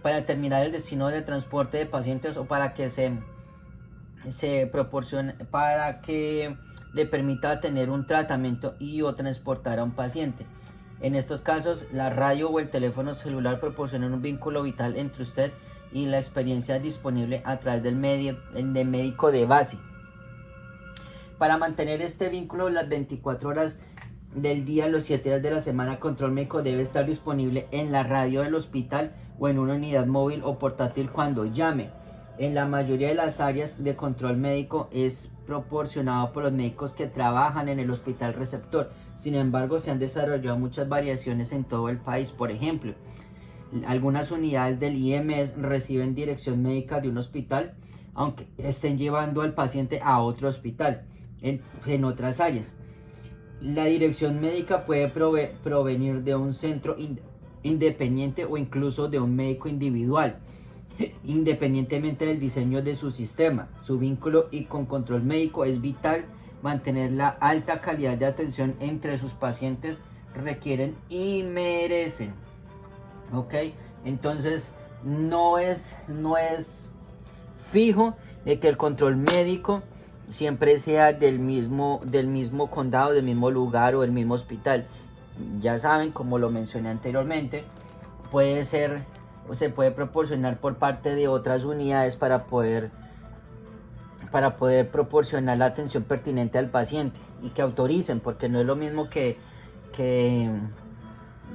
para determinar el destino de transporte de pacientes, o para que se proporcione, para que le permita tener un tratamiento o transportar a un paciente. En estos casos, la radio o el teléfono celular proporcionan un vínculo vital entre usted y la experiencia disponible a través del médico de base. Para mantener este vínculo las 24 horas del día, los 7 días de la semana, control médico debe estar disponible en la radio del hospital o en una unidad móvil o portátil cuando llame. En la mayoría de las áreas de control médico es proporcionado por los médicos que trabajan en el hospital receptor. Sin embargo, se han desarrollado muchas variaciones en todo el país. Por ejemplo, algunas unidades del IMS reciben dirección médica de un hospital, aunque estén llevando al paciente a otro hospital en otras áreas. La dirección médica puede provenir de un centro independiente o incluso de un médico individual, independientemente del diseño de su sistema. Su vínculo y con control médico es vital. Mantener la alta calidad de atención entre sus pacientes requieren y merecen. Ok, entonces no es fijo de que el control médico siempre sea del mismo condado, del mismo lugar o del mismo hospital. Ya saben, como lo mencioné anteriormente, se puede proporcionar por parte de otras unidades para poder proporcionar la atención pertinente al paciente y que autoricen, porque no es lo mismo que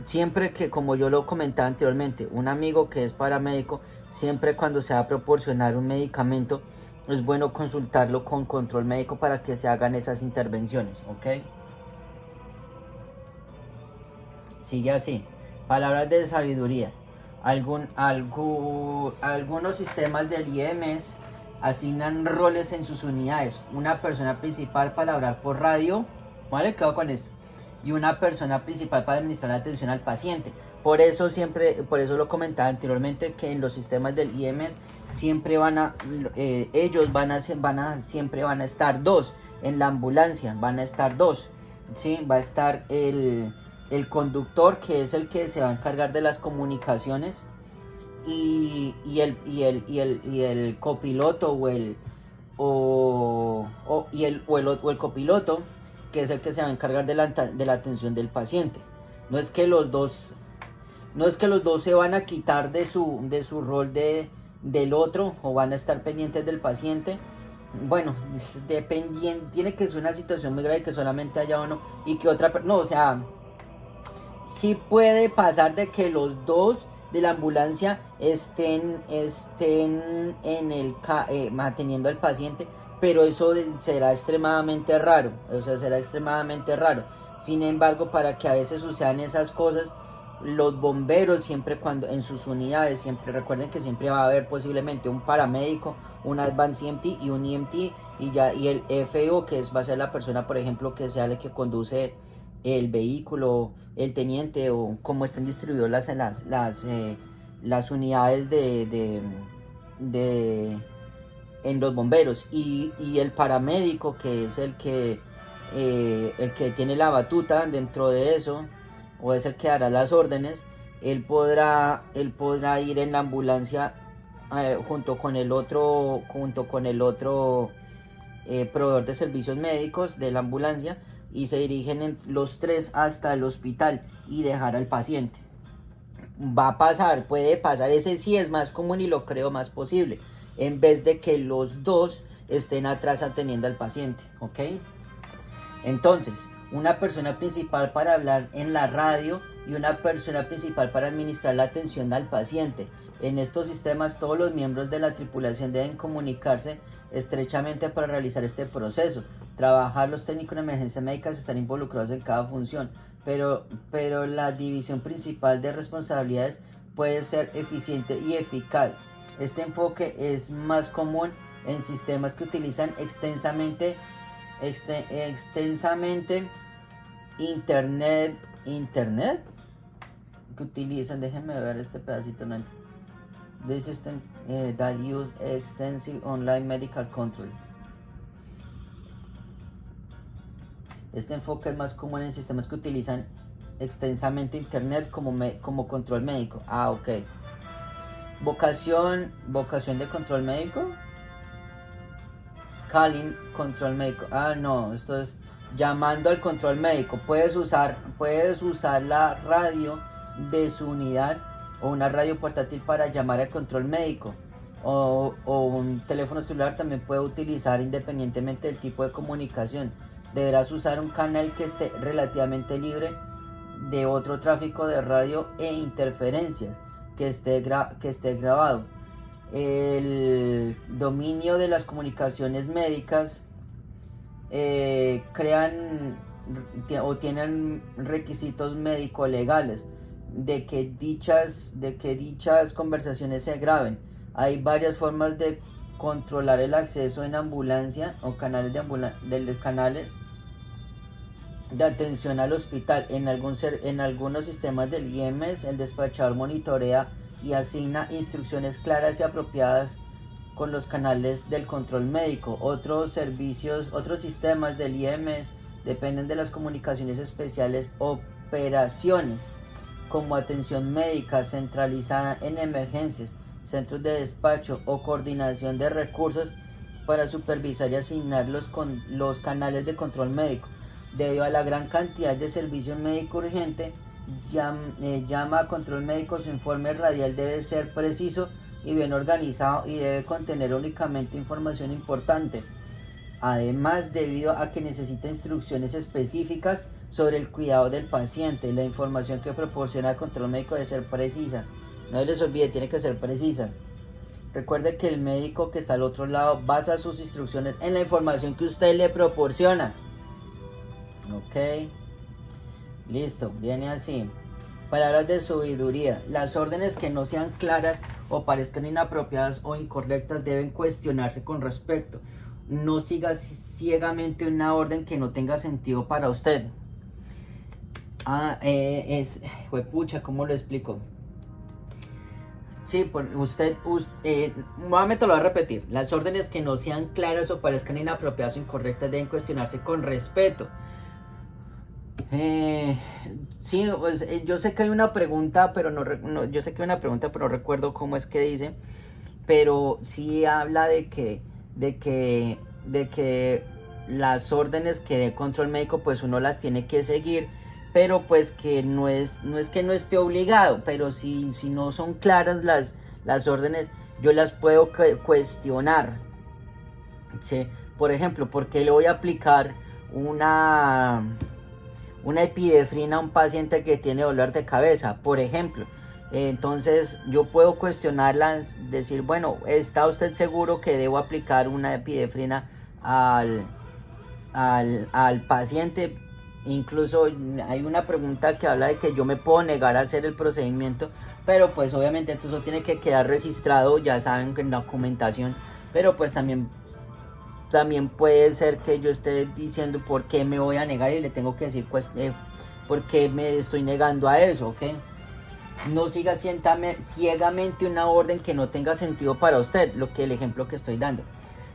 siempre, que como yo lo comentaba anteriormente, un amigo que es paramédico, siempre cuando se va a proporcionar un medicamento es bueno consultarlo con control médico para que se hagan esas intervenciones, ¿ok? Sigue así. Palabras de sabiduría. Algunos sistemas del IMS asignan roles en sus unidades. Una persona principal para hablar por radio, ¿vale? Quedo con esto. Y una persona principal para administrar la atención al paciente. Por eso lo comentaba anteriormente, que en los sistemas del IMS siempre siempre van a estar dos. En la ambulancia van a estar dos, ¿sí? Va a estar el conductor, que es el que se va a encargar de las comunicaciones, y el copiloto o el copiloto, que es el que se va a encargar de la atención del paciente. No es que los dos se van a quitar de su rol del otro, o van a estar pendientes del paciente. Bueno, tiene que ser una situación muy grave que solamente haya uno y que otra no, o sea, sí puede pasar de que los dos de la ambulancia estén atendiendo al paciente, pero eso será extremadamente raro. Sin embargo, para que a veces sucedan esas cosas, los bomberos siempre, cuando en sus unidades, siempre recuerden que siempre va a haber posiblemente un paramédico, un Advanced EMT y un EMT, y el FO, va a ser la persona, por ejemplo, que sea el que conduce el vehículo, el teniente, o como estén distribuidas las unidades en los bomberos, y el paramédico, que es el que tiene la batuta dentro de eso, o es el que dará las órdenes. Él podrá ir en la ambulancia junto con el otro proveedor de servicios médicos de la ambulancia y se dirigen los tres hasta el hospital y dejar al paciente. Va a pasar, puede pasar, ese sí es más común y lo creo más posible, en vez de que los dos estén atrás atendiendo al paciente, ¿ok? Entonces, una persona principal para hablar en la radio y una persona principal para administrar la atención al paciente. En estos sistemas, todos los miembros de la tripulación deben comunicarse estrechamente para realizar este proceso. Trabajar los técnicos en emergencias médicas están involucrados en cada función, pero la división principal de responsabilidades puede ser eficiente y eficaz. Este enfoque es más común en sistemas que utilizan extensamente internet que utilizan, déjenme ver este pedacito, no. The system that use extensive online medical control. Este enfoque es más común en sistemas que utilizan extensamente internet como control médico. Ah, ok. Vocación de control médico. Calling control médico. Ah, no, esto es llamando al control médico. Puedes usar la radio de su unidad o una radio portátil para llamar al control médico. O un teléfono celular también puede utilizar independientemente del tipo de comunicación. Deberás usar un canal que esté relativamente libre de otro tráfico de radio e interferencias que esté grabado. El dominio de las comunicaciones médicas crean o tienen requisitos médico-legales de que dichas conversaciones se graben. Hay varias formas de controlar el acceso en ambulancia o canales canales de atención al hospital. En algunos sistemas del IEMS, el despachador monitorea y asigna instrucciones claras y apropiadas con los canales del control médico. Otros sistemas del IEMS dependen de las comunicaciones especiales, operaciones como atención médica centralizada en emergencias, centros de despacho o coordinación de recursos para supervisar y asignar los canales de control médico. Debido a la gran cantidad de servicio médico urgente, llama a control médico, su informe radial debe ser preciso y bien organizado y debe contener únicamente información importante. Además, debido a que necesita instrucciones específicas sobre el cuidado del paciente, la información que proporciona el control médico debe ser precisa. No les olvide, tiene que ser precisa. Recuerde que el médico que está al otro lado basa sus instrucciones en la información que usted le proporciona. Ok, listo, viene así. Palabras de sabiduría. Las órdenes que no sean claras o parezcan inapropiadas o incorrectas deben cuestionarse con respecto. No siga ciegamente una orden que no tenga sentido para usted. Juepucha, ¿cómo lo explico? Sí, nuevamente lo voy a repetir. Las órdenes que no sean claras o parezcan inapropiadas o incorrectas deben cuestionarse con respeto. Sí, pues, yo sé que hay una pregunta, pero no recuerdo cómo es que dice. Pero sí habla de que las órdenes que dé control médico, pues uno las tiene que seguir, pero pues que no es que no esté obligado, pero si no son claras las órdenes, yo las puedo cuestionar. ¿Sí? Por ejemplo, ¿por qué le voy a aplicar una epinefrina a un paciente que tiene dolor de cabeza, por ejemplo? Entonces yo puedo cuestionarlas, decir, bueno, ¿está usted seguro que debo aplicar una epinefrina al paciente? Incluso hay una pregunta que habla de que yo me puedo negar a hacer el procedimiento, pero pues obviamente eso tiene que quedar registrado, ya saben, en documentación. Pero pues también puede ser que yo esté diciendo por qué me voy a negar y le tengo que decir pues por qué me estoy negando a eso, ¿ok? No siga ciegamente una orden que no tenga sentido para usted, el ejemplo que estoy dando.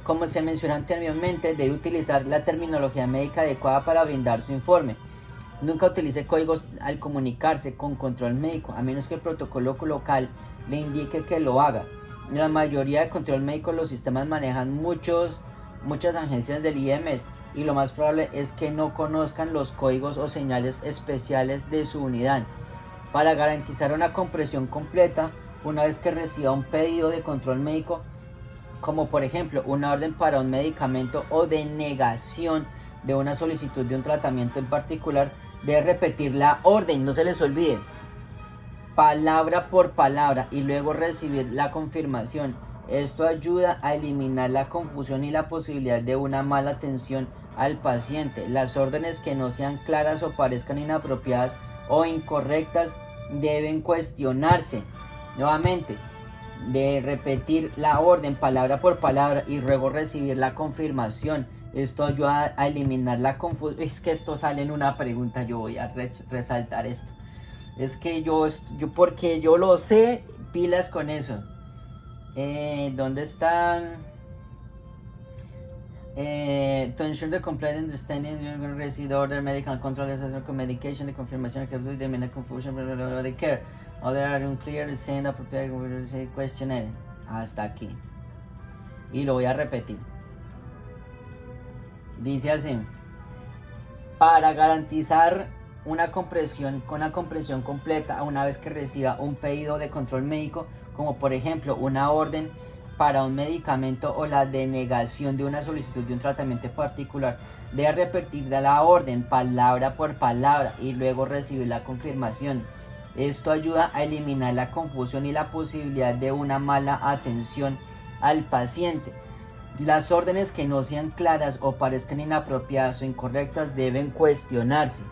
Como se mencionó anteriormente, debe utilizar la terminología médica adecuada para brindar su informe. Nunca utilice códigos al comunicarse con control médico, a menos que el protocolo local le indique que lo haga. En la mayoría de control médico, los sistemas manejan muchos muchas agencias del IMS, y lo más probable es que no conozcan los códigos o señales especiales de su unidad. Para garantizar una comprensión completa, una vez que reciba un pedido de control médico, como por ejemplo una orden para un medicamento o denegación de una solicitud de un tratamiento en particular, debe repetir la orden, no se les olvide, palabra por palabra, y luego recibir la confirmación. Esto ayuda a eliminar la confusión y la posibilidad de una mala atención al paciente. Las órdenes que no sean claras o parezcan inapropiadas o incorrectas deben cuestionarse. Nuevamente, de repetir la orden palabra por palabra y luego recibir la confirmación. Esto ayuda a eliminar la confusión. Es que esto sale en una pregunta, yo voy a resaltar esto. Es que yo porque yo lo sé, pilas con eso. ¿Dónde están? To ensure the complete understanding, you're going to receive the order, medical control, assessment, medication, the confirmation, the minute confusion, the care. Other are unclear, send appropriate questionnaire. Hasta aquí. Y lo voy a repetir. Dice así: para garantizar una comprensión completa una vez que reciba un pedido de control médico, como por ejemplo una orden para un medicamento o la denegación de una solicitud de un tratamiento particular, debe repetir la orden palabra por palabra y luego recibir la confirmación. Esto ayuda a eliminar la confusión y la posibilidad de una mala atención al paciente. Las órdenes que no sean claras o parezcan inapropiadas o incorrectas deben cuestionarse.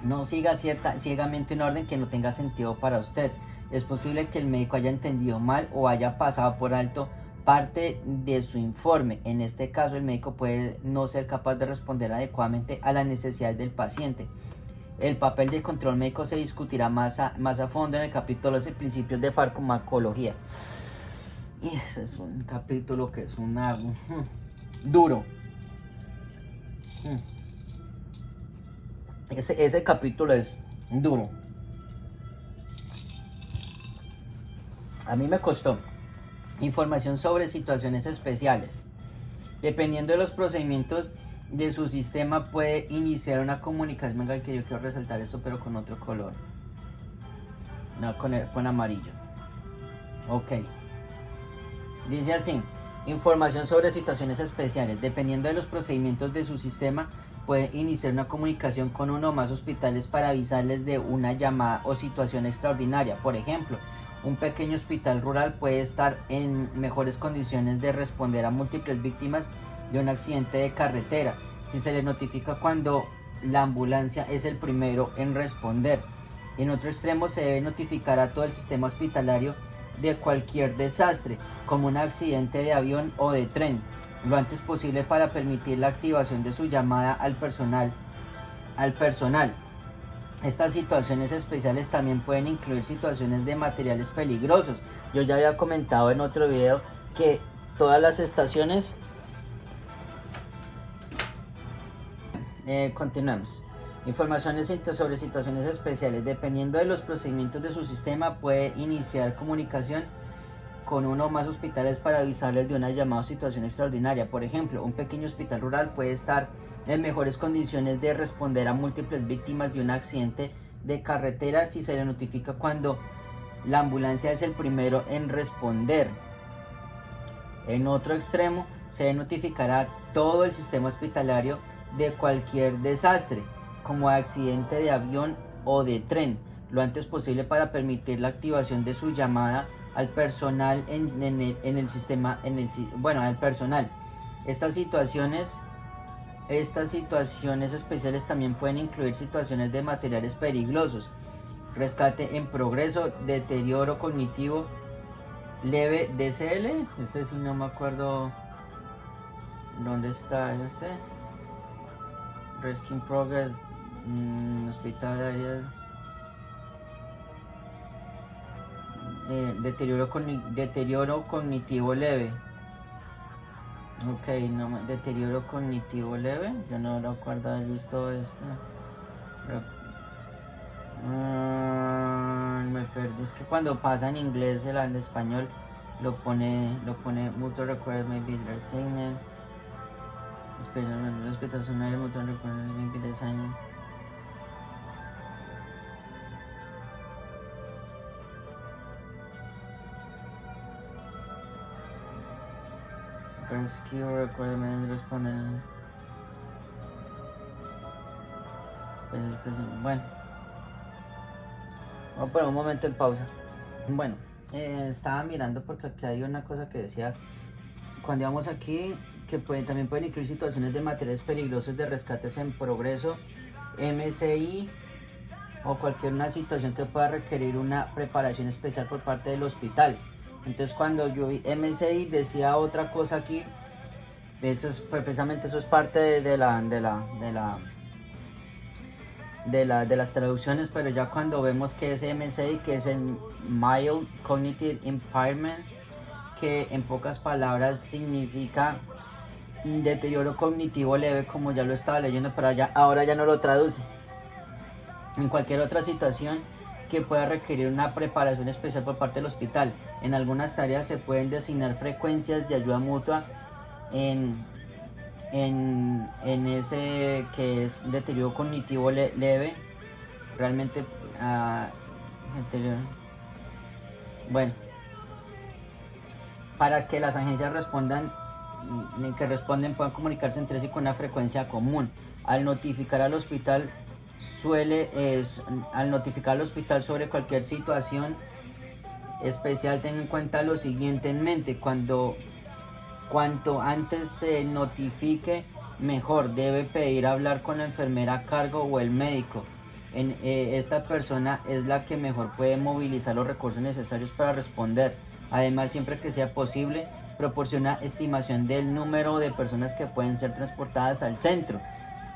No siga ciegamente una orden que no tenga sentido para usted. Es posible que el médico haya entendido mal o haya pasado por alto parte de su informe. En este caso, el médico puede no ser capaz de responder adecuadamente a las necesidades del paciente. El papel del control médico se discutirá más a fondo en el capítulo 12, principios de farmacología. Y ese es un capítulo que es duro. Ese capítulo es duro. A mí me costó. Información sobre situaciones especiales. Dependiendo de los procedimientos de su sistema, puede iniciar una comunicación. Venga, que yo quiero resaltar esto, pero con otro color. No, con amarillo. Ok. Dice así: información sobre situaciones especiales. Dependiendo de los procedimientos de su sistema, puede iniciar una comunicación con uno o más hospitales para avisarles de una llamada o situación extraordinaria. Por ejemplo, un pequeño hospital rural puede estar en mejores condiciones de responder a múltiples víctimas de un accidente de carretera si se le notifica cuando la ambulancia es el primero en responder. En otro extremo, se debe notificar a todo el sistema hospitalario de cualquier desastre, como un accidente de avión o de tren, lo antes posible para permitir la activación de su llamada al personal. Estas situaciones especiales también pueden incluir situaciones de materiales peligrosos. Yo ya había comentado en otro video que todas las estaciones... continuamos. Informaciones sobre situaciones especiales. Dependiendo de los procedimientos de su sistema, puede iniciar comunicación con uno o más hospitales para avisarles de una llamada o situación extraordinaria. Por ejemplo, un pequeño hospital rural puede estar en mejores condiciones de responder a múltiples víctimas de un accidente de carretera si se le notifica cuando la ambulancia es el primero en responder. En otro extremo, se debe notificar a todo el sistema hospitalario de cualquier desastre, como accidente de avión o de tren, lo antes posible para permitir la activación de su llamada al personal al personal. Estas situaciones especiales también pueden incluir situaciones de materiales peligrosos, rescate en progreso, deterioro cognitivo leve, DCL. Este sí no me acuerdo dónde está este. Rescue in progress, hospitalaria. Deterioro cognitivo leve. Ok, no, deterioro cognitivo leve. Yo no recuerdo haber visto esto. Me perdí. Es que cuando pasa en inglés el español lo pone mutual requires maybe their signal. especialmente respetados un área mutua recuerden que design. Rescue requirements responden. Bueno, voy a poner un momento en pausa. Bueno, estaba mirando porque aquí hay una cosa que decía cuando íbamos aquí que también pueden incluir situaciones de materiales peligrosos de rescates en progreso, MCI o cualquier una situación que pueda requerir una preparación especial por parte del hospital. Entonces cuando yo vi MCI decía otra cosa aquí, eso es, precisamente eso es parte de las traducciones, pero ya cuando vemos que es MCI, que es el Mild Cognitive Impairment, que en pocas palabras significa deterioro cognitivo leve, como ya lo estaba leyendo, pero ahora ya no lo traduce. En cualquier otra situación que pueda requerir una preparación especial por parte del hospital. En algunas tareas se pueden designar frecuencias de ayuda mutua en ese que es deterioro cognitivo leve. Realmente deterioro. Bueno, para que las agencias respondan puedan comunicarse entre sí con una frecuencia común. Al notificar al hospital sobre cualquier situación especial, tenga en cuenta lo siguiente en mente: cuanto antes se notifique, mejor. Debe pedir hablar con la enfermera a cargo o el médico. Esta persona es la que mejor puede movilizar los recursos necesarios para responder. Además, siempre que sea posible, proporciona estimación del número de personas que pueden ser transportadas al centro.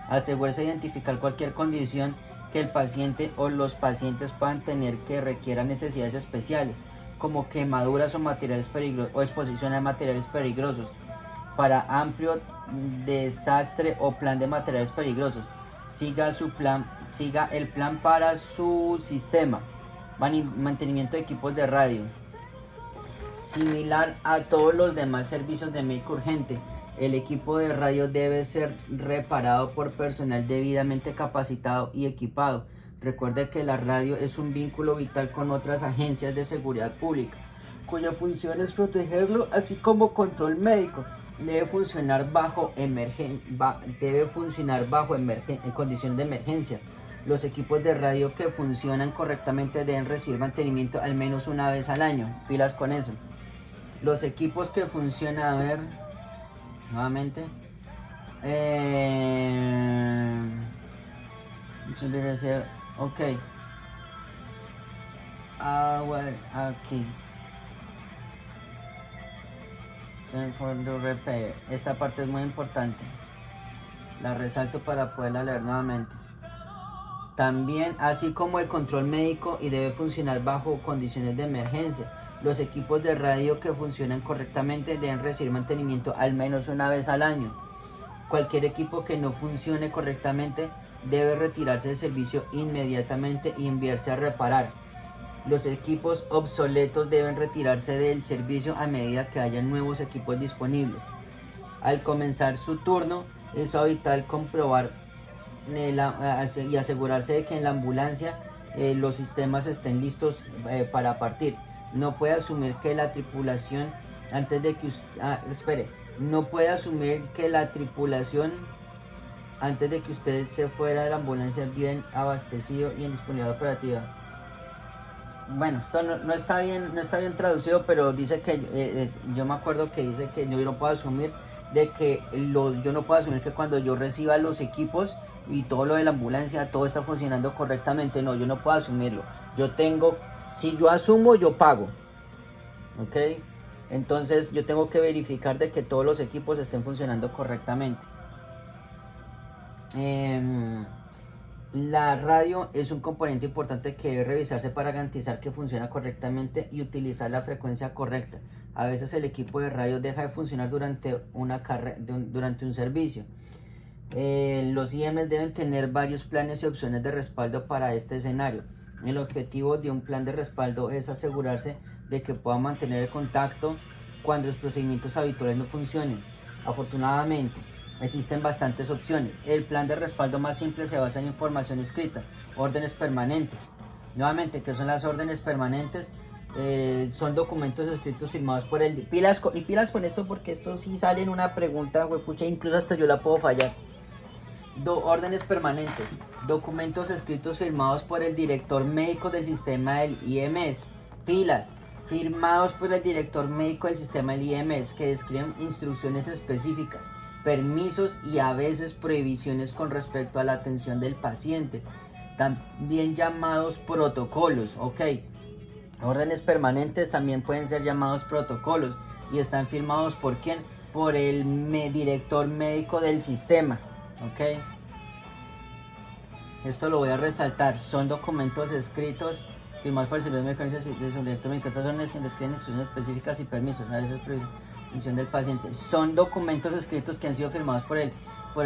Asegúrese de identificar cualquier condición que el paciente o los pacientes puedan tener que requieran necesidades especiales, como quemaduras o materiales peligrosos o exposición a materiales peligrosos. Para amplio desastre o plan de materiales peligrosos, siga el plan para su sistema. Mantenimiento de equipos de radio. Similar a todos los demás servicios de médico urgente, el equipo de radio debe ser reparado por personal debidamente capacitado y equipado. Recuerde que la radio es un vínculo vital con otras agencias de seguridad pública, cuya función es protegerlo, así como control médico. Debe funcionar bajo en condiciones de emergencia. Los equipos de radio que funcionan correctamente deben recibir mantenimiento al menos una vez al año. Pilas con eso. Los equipos que funcionan, a ver, nuevamente. Ok. Bueno, aquí. For the repair. Esta parte es muy importante. La resalto para poderla leer nuevamente. También, así como el control médico, y debe funcionar bajo condiciones de emergencia. Los equipos de radio que funcionan correctamente deben recibir mantenimiento al menos una vez al año. Cualquier equipo que no funcione correctamente debe retirarse del servicio inmediatamente y enviarse a reparar. Los equipos obsoletos deben retirarse del servicio a medida que haya nuevos equipos disponibles. Al comenzar su turno, es vital comprobar y asegurarse de que en la ambulancia los sistemas estén listos para partir. No puede asumir que la tripulación no puede asumir que la tripulación antes de que usted se fuera de la ambulancia bien abastecido y en disponibilidad operativa. Bueno, esto no está bien traducido, pero dice que yo me acuerdo que dice que yo no puedo asumir que cuando yo reciba los equipos y todo lo de la ambulancia, todo está funcionando correctamente. No, yo no puedo asumirlo. Si yo asumo, yo pago. ¿Ok? Entonces yo tengo que verificar de que todos los equipos estén funcionando correctamente. La radio es un componente importante que debe revisarse para garantizar que funciona correctamente y utilizar la frecuencia correcta. A veces el equipo de radio deja de funcionar durante un servicio. Los IEMs deben tener varios planes y opciones de respaldo para este escenario. El objetivo de un plan de respaldo es asegurarse de que pueda mantener el contacto cuando los procedimientos habituales no funcionen. Afortunadamente, Existen bastantes opciones. El plan de respaldo más simple se basa en información escrita, órdenes permanentes. Nuevamente, ¿qué son las órdenes permanentes? Son documentos escritos firmados por el... Pilas con esto, porque esto sí sale en una pregunta, huepucha, incluso hasta yo la puedo fallar. Órdenes permanentes, documentos escritos firmados por el director médico del sistema del IMS. Pilas, firmados por el director médico del sistema del IMS, que describen instrucciones específicas, permisos y a veces prohibiciones con respecto a la atención del paciente, también llamados protocolos. Ok, órdenes permanentes también pueden ser llamados protocolos y están firmados ¿por quién? Por el director médico del sistema. Ok, esto lo voy a resaltar. Son documentos escritos firmados por el servicio médico de su director médico. Estas son describen instrucciones específicas y permisos, a veces prohibición del paciente. Son documentos escritos que han sido firmados por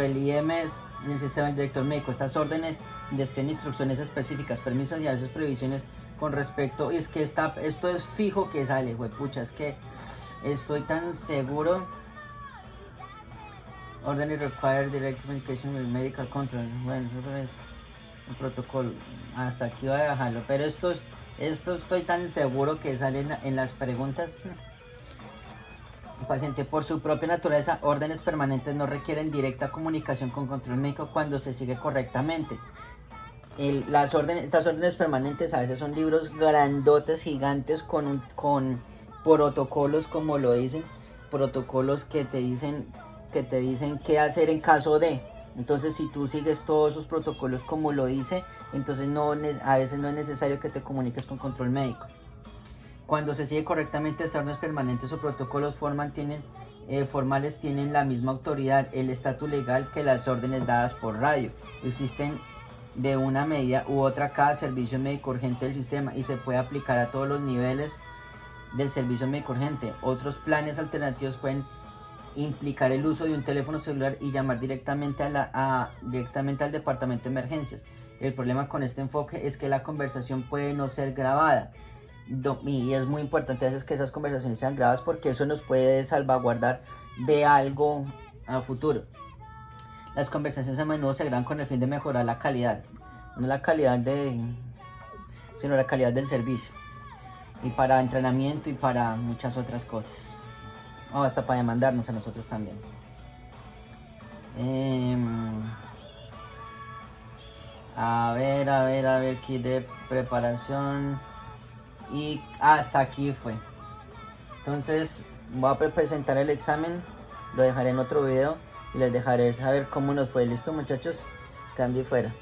el IMS en el sistema del director médico. Estas órdenes describen instrucciones específicas, permisos y a veces prohibiciones con respecto. Y es que esto es fijo que sale, huepucha, es que estoy tan seguro. Order require direct communication with medical control. Bueno, el protocolo. Hasta aquí voy a dejarlo. Pero esto estoy tan seguro que sale en las preguntas. El paciente, por su propia naturaleza, órdenes permanentes no requieren directa comunicación con control médico cuando se sigue correctamente. Estas órdenes permanentes a veces son libros grandotes, gigantes, con protocolos, como lo dicen, protocolos que te dicen qué hacer en caso de. Entonces, si tú sigues todos esos protocolos como lo dice, entonces a veces no es necesario que te comuniques con control médico. Cuando se sigue correctamente, estas órdenes permanentes o protocolos formales tienen la misma autoridad, el estatus legal que las órdenes dadas por radio. Existen de una medida u otra cada servicio médico urgente del sistema y se puede aplicar a todos los niveles del servicio médico urgente. Otros planes alternativos pueden implicar el uso de un teléfono celular y llamar directamente al departamento de emergencias. El problema con este enfoque es que la conversación puede no ser grabada. Y es muy importante a veces que esas conversaciones sean grabadas porque eso nos puede salvaguardar de algo a futuro. Las conversaciones a menudo se graban con el fin de mejorar la calidad, no la calidad sino la calidad del servicio, y para entrenamiento y para muchas otras cosas, o hasta para demandarnos a nosotros también. A ver, aquí de preparación. Y hasta aquí fue. Entonces voy a presentar el examen, lo dejaré en otro video y les dejaré saber cómo nos fue. Listo, muchachos, cambio fuera.